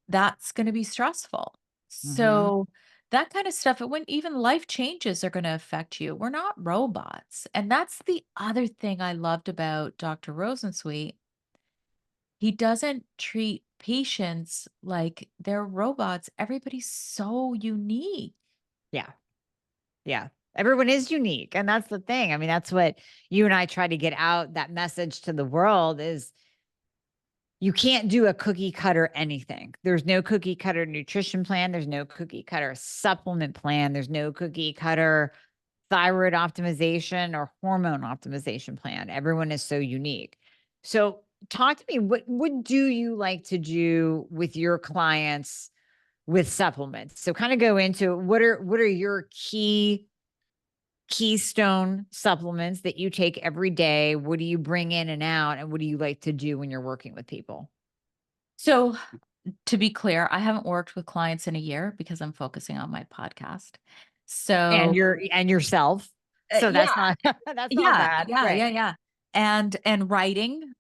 that's gonna be stressful. Mhm. So, that kind of stuff, when even life changes are gonna affect you. We're not robots, and that's the other thing I loved about Dr. Rosensweet. He doesn't treat patients like they're robots. Everybody's so unique. Yeah. Yeah. Everyone is unique, and that's the thing. I mean, that's what you and I try to get out that message to the world is you can't do a cookie cutter anything. There's no cookie cutter nutrition plan, there's no cookie cutter supplement plan, there's no cookie cutter thyroid optimization or hormone optimization plan. Everyone is so unique. So, talk to me, what do you like to do with your clients with supplements? So, kind of go into what are your keystone supplements that you take every day? What do you bring in and out? And what do you like to do when you're working with people? So, to be clear, I haven't worked with clients in a year because I'm focusing on my podcast. And So, yourself. So yeah, that's not that's not yeah, bad. yeah, Right. yeah, yeah. And writing,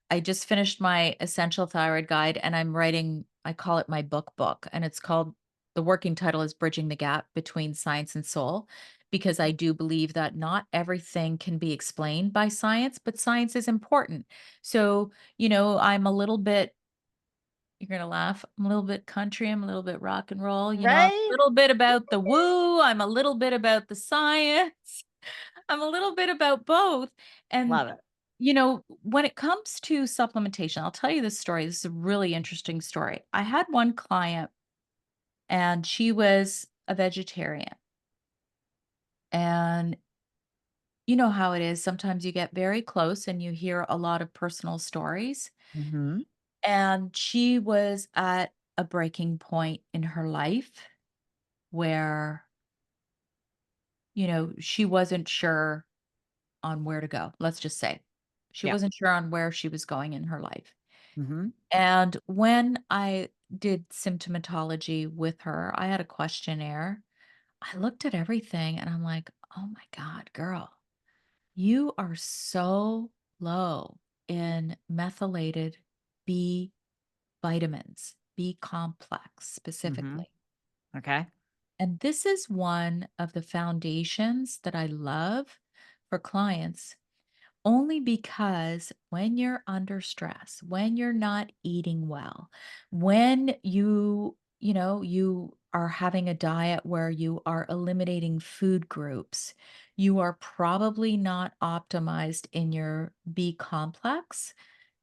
I just finished my Essential Thyroid Guide, and I'm writing, I call it my book, and it's called, the working title is Bridging the Gap Between Science and Soul, because I do believe that not everything can be explained by science, but science is important. So, I'm a little bit, you're going to laugh, I'm a little bit country, I'm a little bit rock and roll, I'm a Right? little bit about the woo, I'm a little bit about the science. I'm a little bit about both. And, Love it. when it comes to supplementation, I'll tell you this story. This is a really interesting story. I had one client and she was a vegetarian. And you know how it is. Sometimes you get very close and you hear a lot of personal stories. Mhm. And she was at a breaking point in her life where, she wasn't sure on where to go. Let's just say she Yeah. wasn't sure on where she was going in her life. Mhm. And when I did symptomatology with her, I had a questionnaire. I looked at everything and I'm like, oh my God, girl, you are so low in methylated B vitamins, B complex Mhm. specifically. Okay. And this is one of the foundations that I love for clients. Only because when you're under stress, when you're not eating well, when you are having a diet where you are eliminating food groups, you are probably not optimized in your B complex,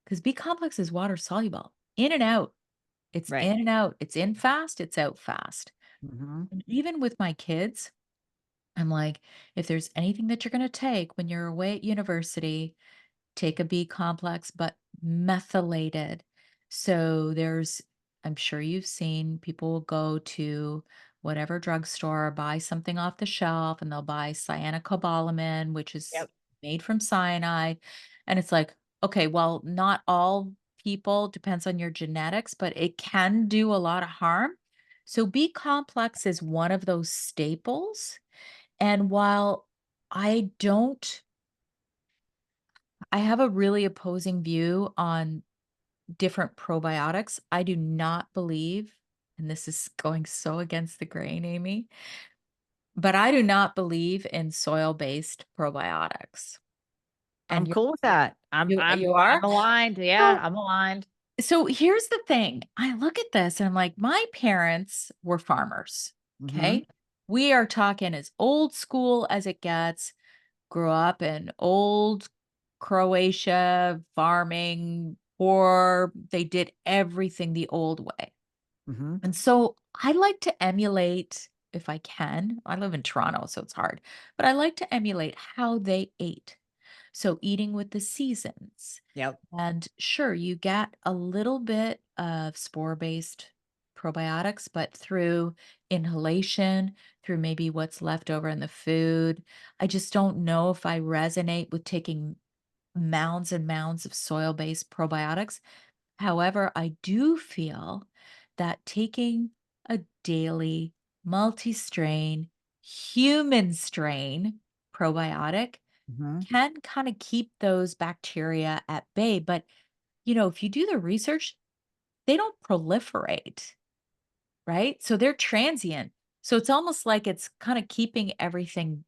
because B complex is water soluble, in and out. It's Right. in and out. It's in fast, it's out fast. Mhm. And even with my kids, I'm like, if there's anything that you're going to take when you're away at university, take a B complex, but methylated. So I'm sure you've seen people will go to whatever drugstore, buy something off the shelf, and they'll buy cyanocobalamin, which is Yep. made from cyanide. And it's like, okay, well, not all people, depends on your genetics, but it can do a lot of harm. So B complex is one of those staples. And while I don't I have a really opposing view on different probiotics. I do not believe, and this is going so against the grain, Amy, but I do not believe in soil based probiotics. I'm and cool with that. you I'm are? aligned. Yeah, So I'm aligned. so here's the thing. I look at this and I'm like, my parents were farmers. Mhm. Okay. We are talking as old school as it gets. Grew up in old Croatia, farming, or they did everything the old way. Mhm. And so I like to emulate, if I can. I live in Toronto, so it's hard, but I like to emulate how they ate. So eating with the seasons. Yep. And sure, you get a little bit of spore-based probiotics, but through inhalation, through maybe what's left over in the food. I just don't know if I resonate with taking mounds and mounds of soil-based probiotics. However, I do feel that taking a daily multi-strain, human strain probiotic Mhm. can kind of keep those bacteria at bay. But, if you do the research, they don't proliferate, right? So they're transient. So it's almost like it's kind of keeping everything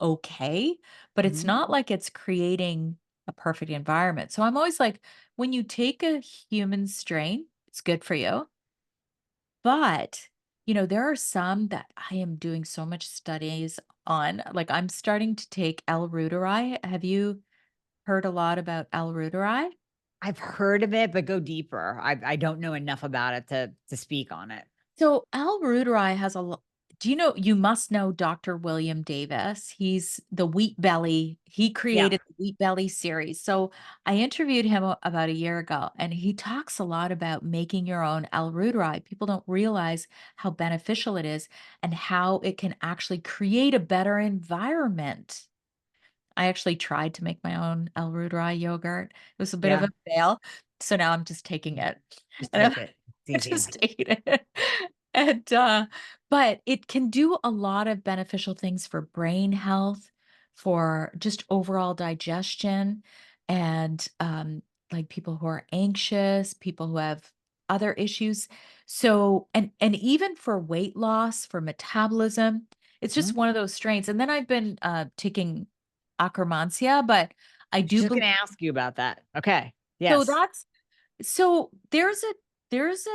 okay, but it's Mhm. not like it's creating a perfect environment. So I'm always like, when you take a human strain, it's good for you. But, there are some that I am doing so much studies on. Like I'm starting to take L-reuteri. Have you heard a lot about L-reuteri? I've heard of it, but go deeper. I don't know enough about it to speak on it. So L-reuteri has a lot. Do you know, you must know Dr. William Davis. He's the Wheat Belly. He Yeah. created the Wheat Belly series. So I interviewed him about a year ago, and he talks a lot about making your own L-reuteri. People don't realize how beneficial it is and how it can actually create a better environment. I actually tried to make my own L-reuteri yogurt. It was a bit of Yeah. a fail. So now I'm just taking it. Just And take it. I It's easy. just ate it. And, but it can do a lot of beneficial things for brain health, for just overall digestion, and, like people who are anxious, people who have other issues. So, and even for weight loss, for metabolism, it's just Mhm. one of those strains. And then I've been, taking Akkermansia, but I I was do just believe. gonna ask you about that. Okay. So Yes. that's so there's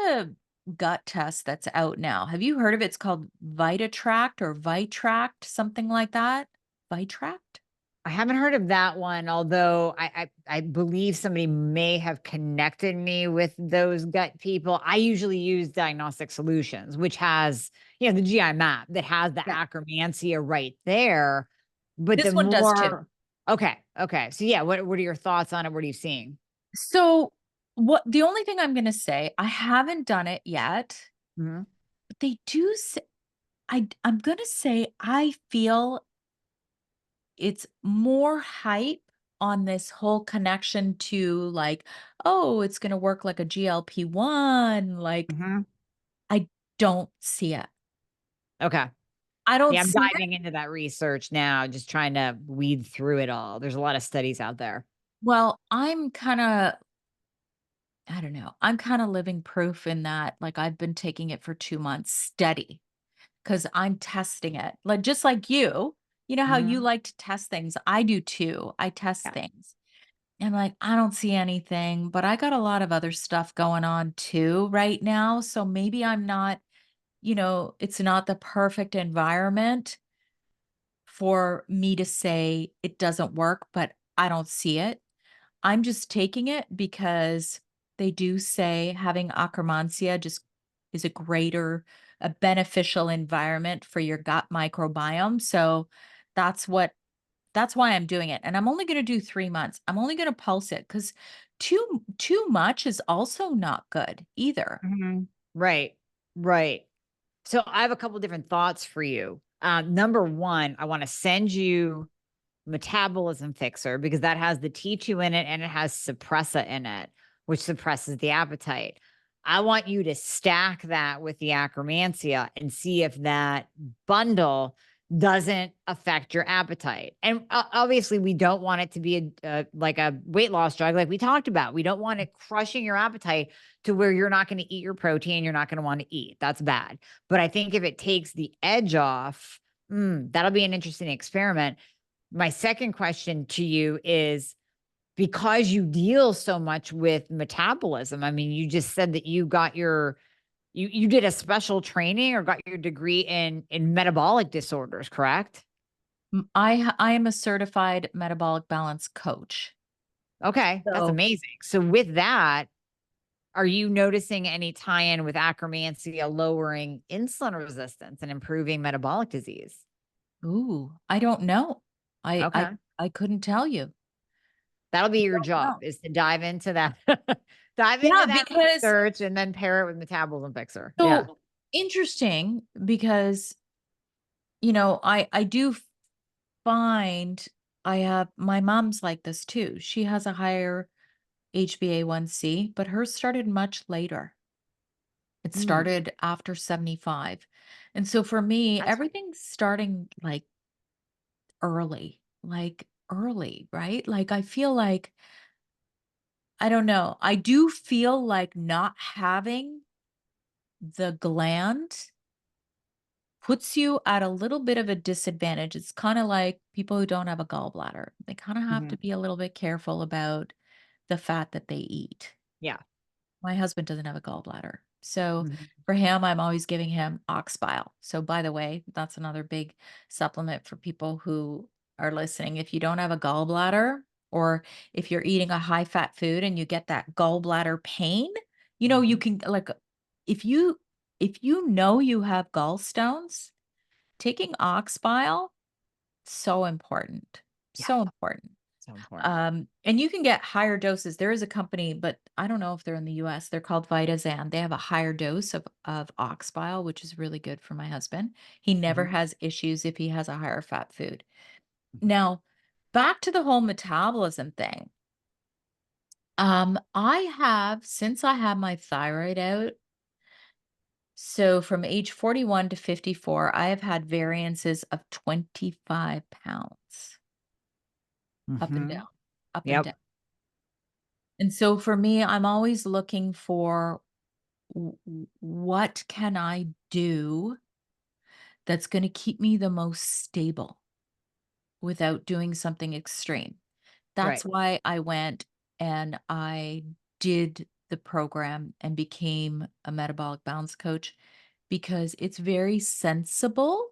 a gut test that's out now. Have you heard of it? It's called Vitatract or Vitract, something like that. Vitract? I haven't heard of that one, although I believe somebody may have connected me with those gut people. I usually use Diagnostic Solutions, which has, the GI map that has the Yeah. Akkermansia right there. But the This one does too. more okay. So yeah, what are your thoughts on it? What are you seeing? So what the only thing I'm gonna say, I haven't done it yet, Mhm. but they do say I'm gonna say I feel it's more hype on this whole connection to like, oh, it's gonna work like a GLP-1, like Mhm. I don't see it. Okay. I don't Yeah, I'm see it. diving into that research now, just trying to weed through it all. There's a lot of studies out there. Well, I don't know. I'm kinda living proof in that, like, I've been taking it for 2 months steady because 'cause I'm testing it. Like, just like you know how you Mhm. like to test things? I do too. I test Yeah. things. And, like, I don't see anything, but I got a lot of other stuff going on too right now, so maybe I'm not, it's not the perfect environment for me to say it doesn't work, but I don't see it. I'm just taking it because they do say having akkermansia just is a beneficial environment for your gut microbiome. So that's what that's why I'm doing it. And I'm only going to do 3 months. I'm only going to pulse it because too much is also not good either. Mhm. Right. Right. So I have a couple different thoughts for you. Number one, I want to send you Metabolism Fixer because that has the T2 in it and it has suppressa in it, which suppresses the appetite. I want you to stack that with the Akkermansia and see if that bundle doesn't affect your appetite. And obviously, we don't want it to be like a weight loss drug, like we talked about. We don't want it crushing your appetite to where you're not going to eat your protein, you're not going to want to eat. That's bad. But I think if it takes the edge off, that'll be an interesting experiment. My second question to you is, because you deal so much with metabolism. I mean, you just said that you got you did a special training or got your degree in metabolic disorders, correct? I am a certified metabolic balance coach. Okay, that's So, amazing. So with that, are you noticing any tie-in with acromantia lowering insulin resistance and improving metabolic disease? ooh, I don't know. I I Okay. I couldn't tell you. That'll be I your don't job know. is to dive into that dive into Yeah, that because research and then pair it with Metabolism Fixer. Yeah. so interesting because, I do find I have my mom's like this too. She has a higher HbA1c, but hers started much later. It Mm, started after 75. And so for me, that's everything's starting like early, right? Like I feel like I don't know. I do feel like not having the gland puts you at a little bit of a disadvantage. It's kind of like people who don't have a gallbladder. They kind of have mhm. to be a little bit careful about the fat that they eat. Yeah. My husband doesn't have a gallbladder. So Mhm, for him, I'm always giving him ox bile. So by the way, that's another big supplement for people who are listening. If you don't have a gallbladder, or if you're eating a high fat food and you get that gallbladder pain, you mhm. can like if you know you have gallstones, taking ox bile, so important. Yeah, So important. so important. And you can get higher doses. There is a company, but I don't know if they're in the US. They're called Vitazan. They have a higher dose of ox bile, which is really good for my husband. He never Mhm, has issues if he has a higher fat food. mhm, Now, back to the whole metabolism thing. I have since I had my thyroid out, so from age 41 to 54, I have had variances of 25 pounds up and mhm. down, up and Yep. down. And so for me, I'm always looking for what can I do that's going to keep me the most stable without doing something extreme. That's Right. why I went and I did the program and became a metabolic balance coach because it's very sensible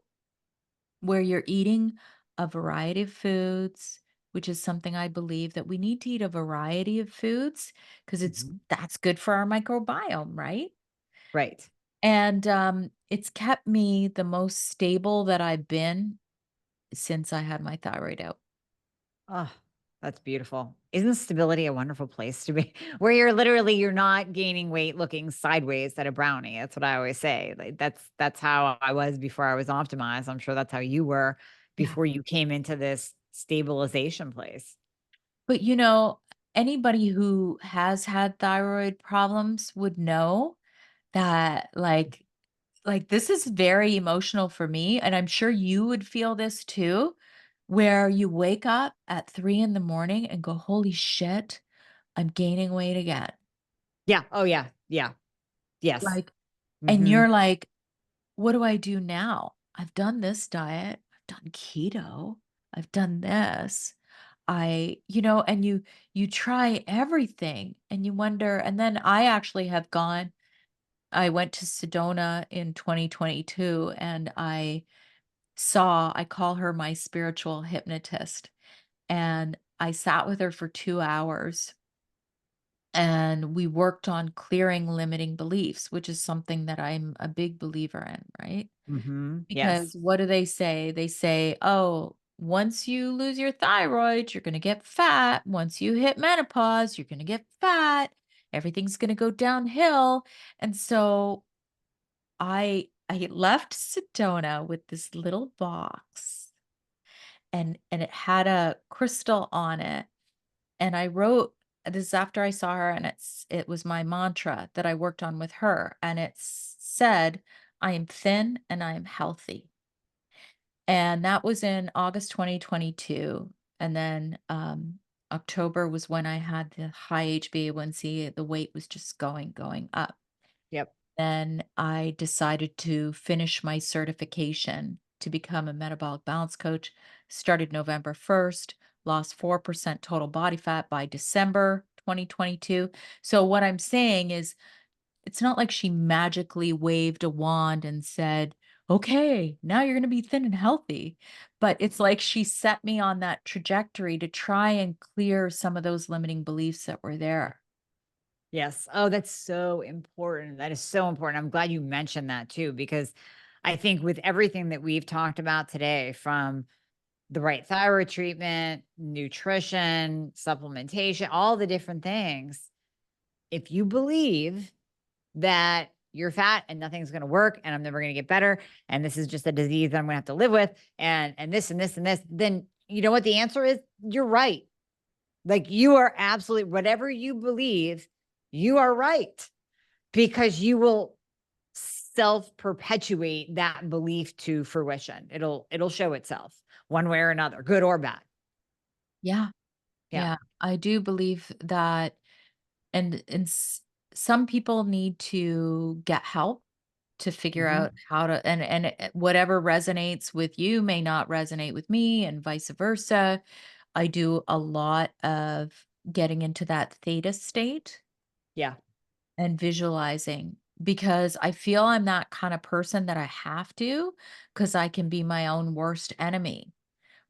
where you're eating a variety of foods, which is something I believe that we need to eat a variety of foods because Mhm. that's good for our microbiome, right? Right. And it's kept me the most stable that I've been since I had my thyroid out. Oh, that's beautiful. Isn't stability a wonderful place to be? Where you're not gaining weight looking sideways at a brownie. That's what I always say. Like that's how I was before I was optimized. I'm sure that's how you were Yeah. before you came into this stabilization place. But anybody who has had thyroid problems would know that this is very emotional for me, and I'm sure you would feel this too, where you wake up at 3 in the morning and go, "Holy shit, I'm gaining weight again." Yeah. Oh yeah. Yeah. Yes. Like, and Mhm. you're like, "What do I do now? I've done this diet. I've done keto. I've done this." And you try everything and you wonder, and then I went to Sedona in 2022 and I call her my spiritual hypnotist. And I sat with her for 2 hours and we worked on clearing limiting beliefs, which is something that I'm a big believer in, right? Mhm. Because Yes. what do they say? They say, "Oh, once you lose your thyroid, you're going to get fat. Once you hit menopause, you're going to get fat. Everything's going to go downhill." And so I left Sedona with this little box and it had a crystal on it, and I wrote this after I saw her, and it was my mantra that I worked on with her, and it said, "I am thin and I am healthy." And that was in August 2022, and then, October was when I had the high HbA1c, the weight was just going up. Yep. Then I decided to finish my certification to become a metabolic balance coach, started November 1st, lost 4% total body fat by December 2022. So what I'm saying is it's not like she magically waved a wand and said, "Okay, now you're gonna be thin and healthy." But it's like she set me on that trajectory to try and clear some of those limiting beliefs that were there. Yes. Oh, that's so important. That is so important. I'm glad you mentioned that too, because I think with everything that we've talked about today, from the right thyroid treatment, nutrition, supplementation, all the different things, if you believe that you're fat and nothing's going to work and I'm never going to get better and this is just a disease that I'm going to have to live with and this and this and this, then you know what the answer is? You're right. Like, you are absolutely, whatever you believe, you are right, because you will self perpetuate that belief to fruition. It'll show itself one way or another, good or bad. Yeah, Yeah. yeah, I do believe that, and some people need to get help to figure Mhm. out how to, and whatever resonates with you may not resonate with me, and vice versa. I do a lot of getting into that theta state Yeah. and visualizing, because I feel I'm that kind of person that I have to, because I can be my own worst enemy,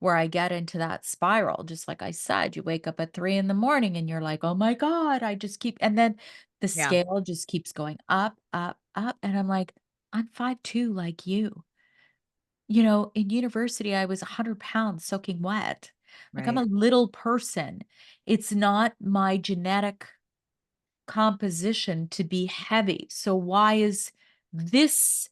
where I get into that spiral. Just like I said, you wake up at 3 in the morning and you're like, oh my God, I just keep, and then the Yeah. scale just keeps going up, up, up. And I'm like, I'm 5'2" like you. In university, I was 100 pounds soaking wet. Like, I'm a Right. little person. It's not my genetic composition to be heavy. So why is this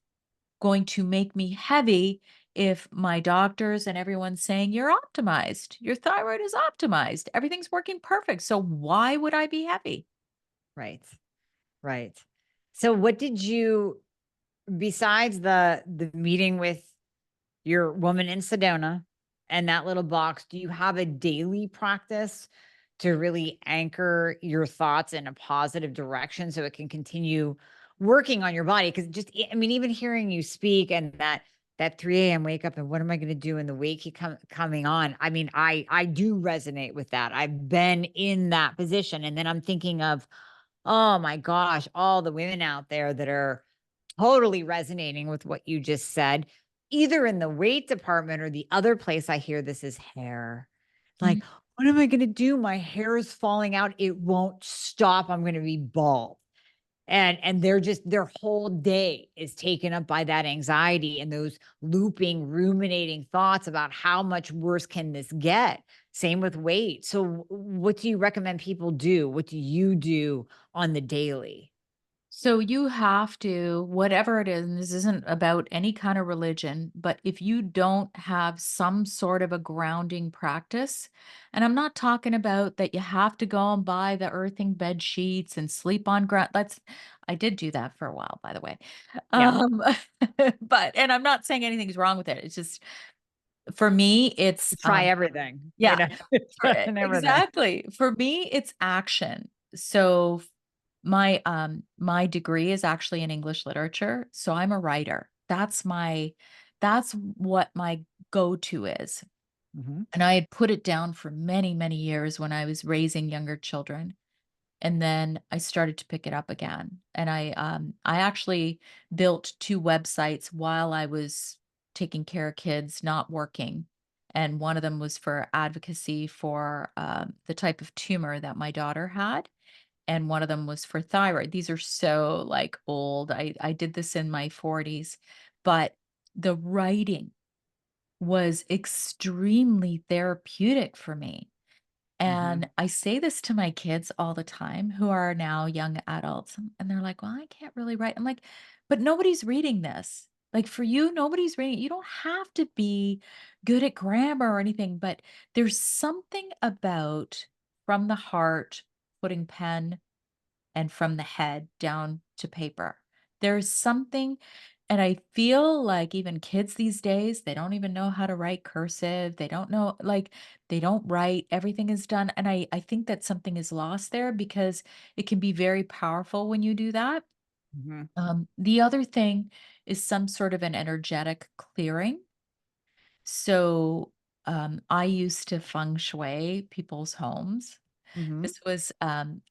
going to make me heavy if my doctors and everyone's saying you're optimized? Your thyroid is optimized. Everything's working perfect. So why would I be heavy? Right. Right. So what did you, besides the meeting with your woman in Sedona and that little box, do you have a daily practice to really anchor your thoughts in a positive direction so it can continue working on your body? Because just, I mean, even hearing you speak and that 3 a.m. wake up and what am I going to do in the week coming on? I mean, I do resonate with that. I've been in that position, and then I'm thinking of, oh my gosh, all the women out there that are totally resonating with what you just said, either in the weight department or the other place I hear this is hair. Mm. Like, what am I going to do? My hair is falling out. It won't stop. I'm going to be bald. And they're just, their whole day is taken up by that anxiety and those looping, ruminating thoughts about how much worse can this get. Same with weight. So what do you recommend people do? What do you do on the daily? So you have to, whatever it is, and this isn't about any kind of religion, but if you don't have some sort of a grounding practice, and I'm not talking about that you have to go and buy the earthing bed sheets and sleep on ground. I did do that for a while, by the way. Yeah. Um, and I'm not saying anything's wrong with it. It's just, for me, Try everything, yeah, and everything. exactly. For me, it's action. So my degree is actually in English literature, so I'm a writer. That's what my go-to is. Mhm. And I had put it down for many, many years when I was raising younger children. And then I started to pick it up again. And I actually built 2 websites while I was taking care of kids, not working. And one of them was for advocacy for the type of tumor that my daughter had, and one of them was for thyroid. These are so, like, old. I did this in my 40s, but the writing was extremely therapeutic for me. Mhm. And I say this to my kids all the time who are now young adults, and they're like, "Well, I can't really write." I'm like, "But nobody's reading this. Like, for you, nobody's reading it. You don't have to be good at grammar or anything, but there's something about from the heart, putting pen and from the head down to paper. There's something, and I feel like even kids these days, they don't even know how to write cursive. They don't know, like, they don't write. Everything is done. And I think that something is lost there, because it can be very powerful when you do that. Mhm. The other thing is some sort of an energetic clearing. So I used to feng shui people's homes. Mhm.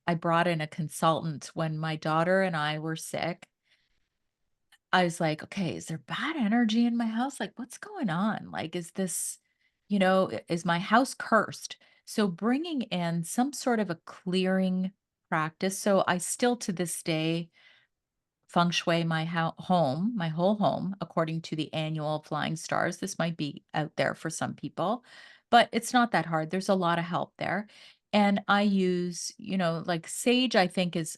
I brought in a consultant when my daughter and I were sick. I was like, okay, is there bad energy in my house? Like, what's going on? Like, is this, is my house cursed? So bringing in some sort of a clearing practice. So I still to this day feng shui my home, my whole home, according to the annual flying stars. This might be out there for some people, but it's not that hard. There's a lot of help there. And I use, like sage, I think is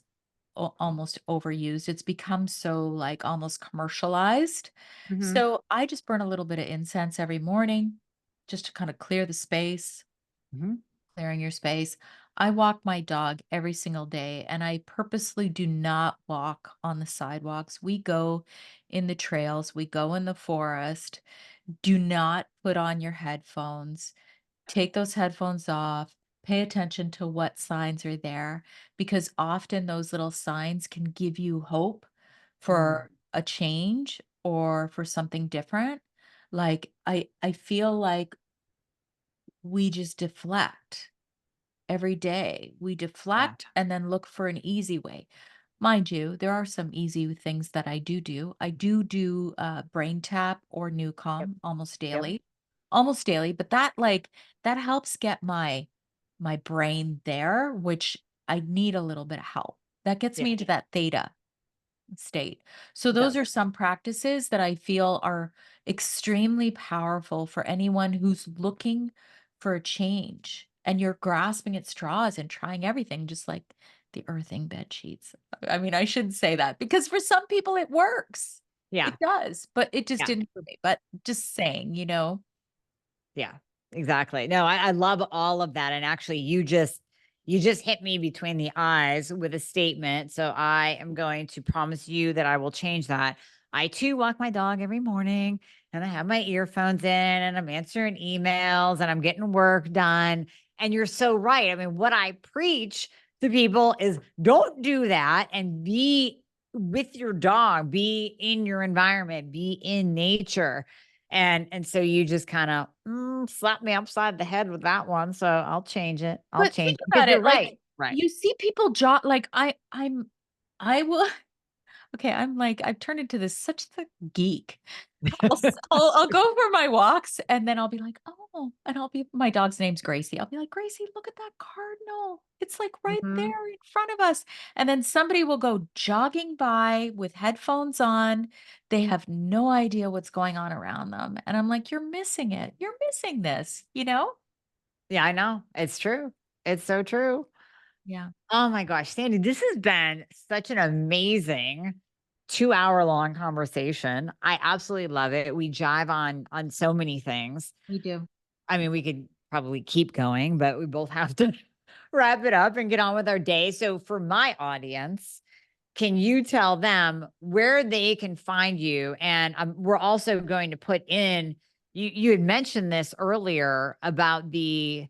almost overused. It's become so like almost commercialized. Mhm. So I just burn a little bit of incense every morning just to kind of clear the space, Mhm. clearing your space. I walk my dog every single day and I purposely do not walk on the sidewalks. We go in the trails, we go in the forest. Do not put on your headphones. Take those headphones off. Pay attention to what signs are there because often those little signs can give you hope Mm. for a change or for something different. Like I feel like we just deflect every day. We Yeah. deflect and then look for an easy way. Mind you, there are some easy things that I do do. I do brain tap or Yep. Newcom Yep. almost daily, but that helps get my brain there, which I need a little bit of help. That gets Yeah. me into that theta state. So It those does. are some practices that I feel are extremely powerful for anyone who's looking for a change and you're grasping at straws and trying everything just like the earthing bed sheets. I mean, I shouldn't say that because for some people it works. It Yeah. does, but it just Yeah. didn't for me. But just saying. Yeah, exactly. No, I love all of that. And actually, you just hit me between the eyes with a statement. So I am going to promise you that I will change that. I too walk my dog every morning and I have my earphones in and I'm answering emails and I'm getting work done. And you're so right. I mean, what I preach to people is don't do that and be with your dog, be in your environment, be in nature and so you just kinda, slapped me upside the head with that one, so I'll change it. I'll But change think it because about you're it, like right. Right. you see people like I will okay, I'm like I've turned into this such the geek. I'll go for my walks and then I'll be like, "Oh," and I'll be my dog's name's Gracie. I'll be like, "Gracie, look at that cardinal. It's like right Mhm. there in front of us." And then somebody will go jogging by with headphones on. They have no idea what's going on around them. And I'm like, "You're missing it. You're missing this?" Yeah, I know. It's true. It's so true. Yeah, Oh my gosh, Sandy, this has been such an amazing 2-hour-long conversation. I absolutely love it. We jive on so many things. we do. I mean, we could probably keep going, but we both have to wrap it up and get on with our day. So for my audience, can you tell them where they can find you? And we're also going to put in you had mentioned this earlier about the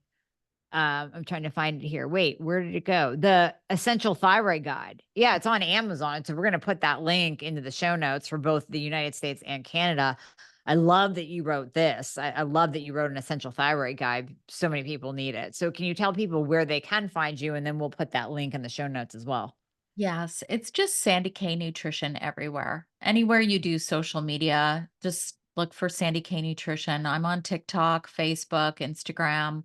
I'm trying to find it here. Wait, where did it go? The Essential Thyroid Guide. Yeah, it's on Amazon. So we're going to put that link into the show notes for both the United States and Canada. I love that you wrote this. I love that you wrote an Essential Thyroid Guide. So many people need it. So can you tell people where they can find you? And then we'll put that link in the show notes as well. Yes, it's just Sandy K Nutrition everywhere. Anywhere you do social media, just look for Sandy K Nutrition. I'm on TikTok, Facebook, Instagram,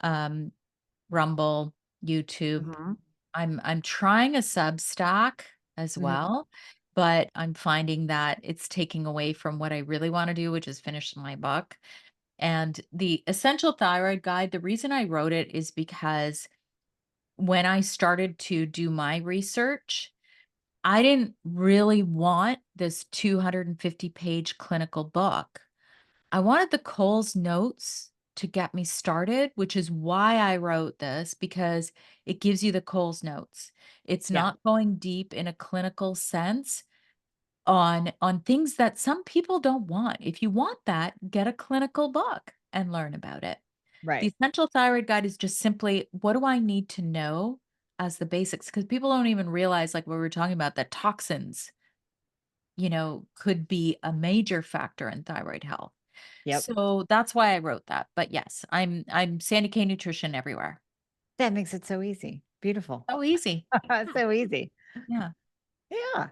um, Rumble, YouTube. Mhm. I'm trying a Substack as Mhm. well, but I'm finding that it's taking away from what I really want to do, which is finish my book. And the Essential Thyroid Guide, the reason I wrote it is because when I started to do my research, I didn't really want this 250-page clinical book. I wanted the Coles notes to get me started, which is why I wrote this because it gives you the Coles notes. It's Yeah. not going deep in a clinical sense on things that some people don't want. If you want that, get a clinical book and learn about it. The Right. Essential Thyroid Guide is just simply what do I need to know as the basics? Because people don't even realize, like what we were talking about, that toxins, could be a major factor in thyroid health. Yep. So that's why I wrote that. But yes, I'm Sandy K Nutrition everywhere. That makes it so easy. Beautiful. So easy. So easy. Yeah. Yeah.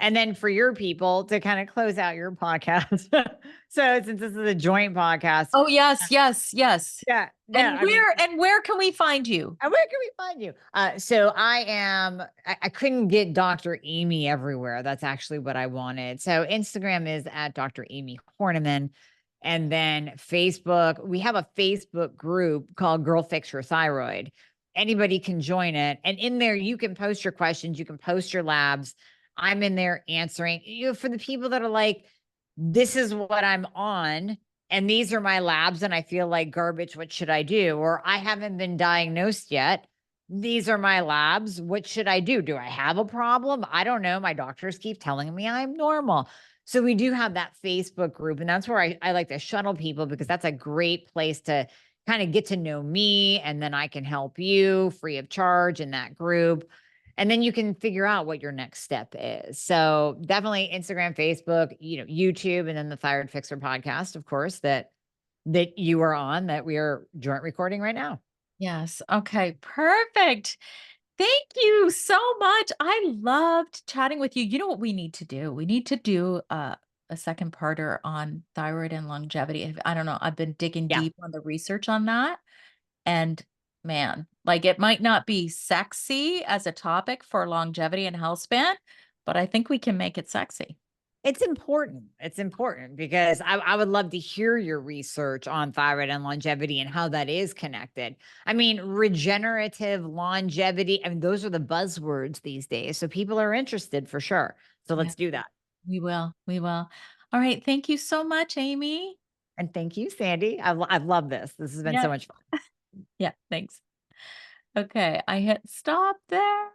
And then for your people to kind of close out your podcast. So since this is a joint podcast, Oh yes, yes, yes. yeah, no, I mean, And where can we find you? where can we find you? So I couldn't get Dr. Amie everywhere. That's actually what I wanted. So Instagram is at Dr. Amie Hornaman. And then Facebook, we have a Facebook group called Girl Fix Your Thyroid. Anybody can join it. And in there, you can post your questions, you can post your labs. I'm in there answering. For the people that are like, this is what I'm on and these are my labs and I feel like garbage. What should I do? Or I haven't been diagnosed yet. These are my labs. What should I do? Do I have a problem? I don't know. My doctors keep telling me I'm normal. So we do have that Facebook group. And that's where I like to shuttle people because that's a great place to kind of get to know me. And then I can help you free of charge in that group. And then you can figure out what your next step is. So definitely Instagram, Facebook, YouTube, and then the Thyroid Fixer podcast, of course, that you are on, that we are joint recording right now. Yes. Okay. Perfect. Thank you so much. I loved chatting with you. You know what we need to do? We need to do a second parter on thyroid and longevity. I don't know. I've been digging Yeah. deep on the research on that. And man, like it might not be sexy as a topic for longevity and health span, but I think we can make it sexy. It's important. It's important because I would love to hear your research on thyroid and longevity and how that is connected. I mean, regenerative longevity, I mean, those are the buzzwords these days. So people are interested for sure. So Yeah, let's do that. we will. We will. All right. Thank you so much, Amie. And thank you, Sandy. I've loved this. This has been Yeah. so much fun. Yeah. Thanks. Okay. I hit stop there.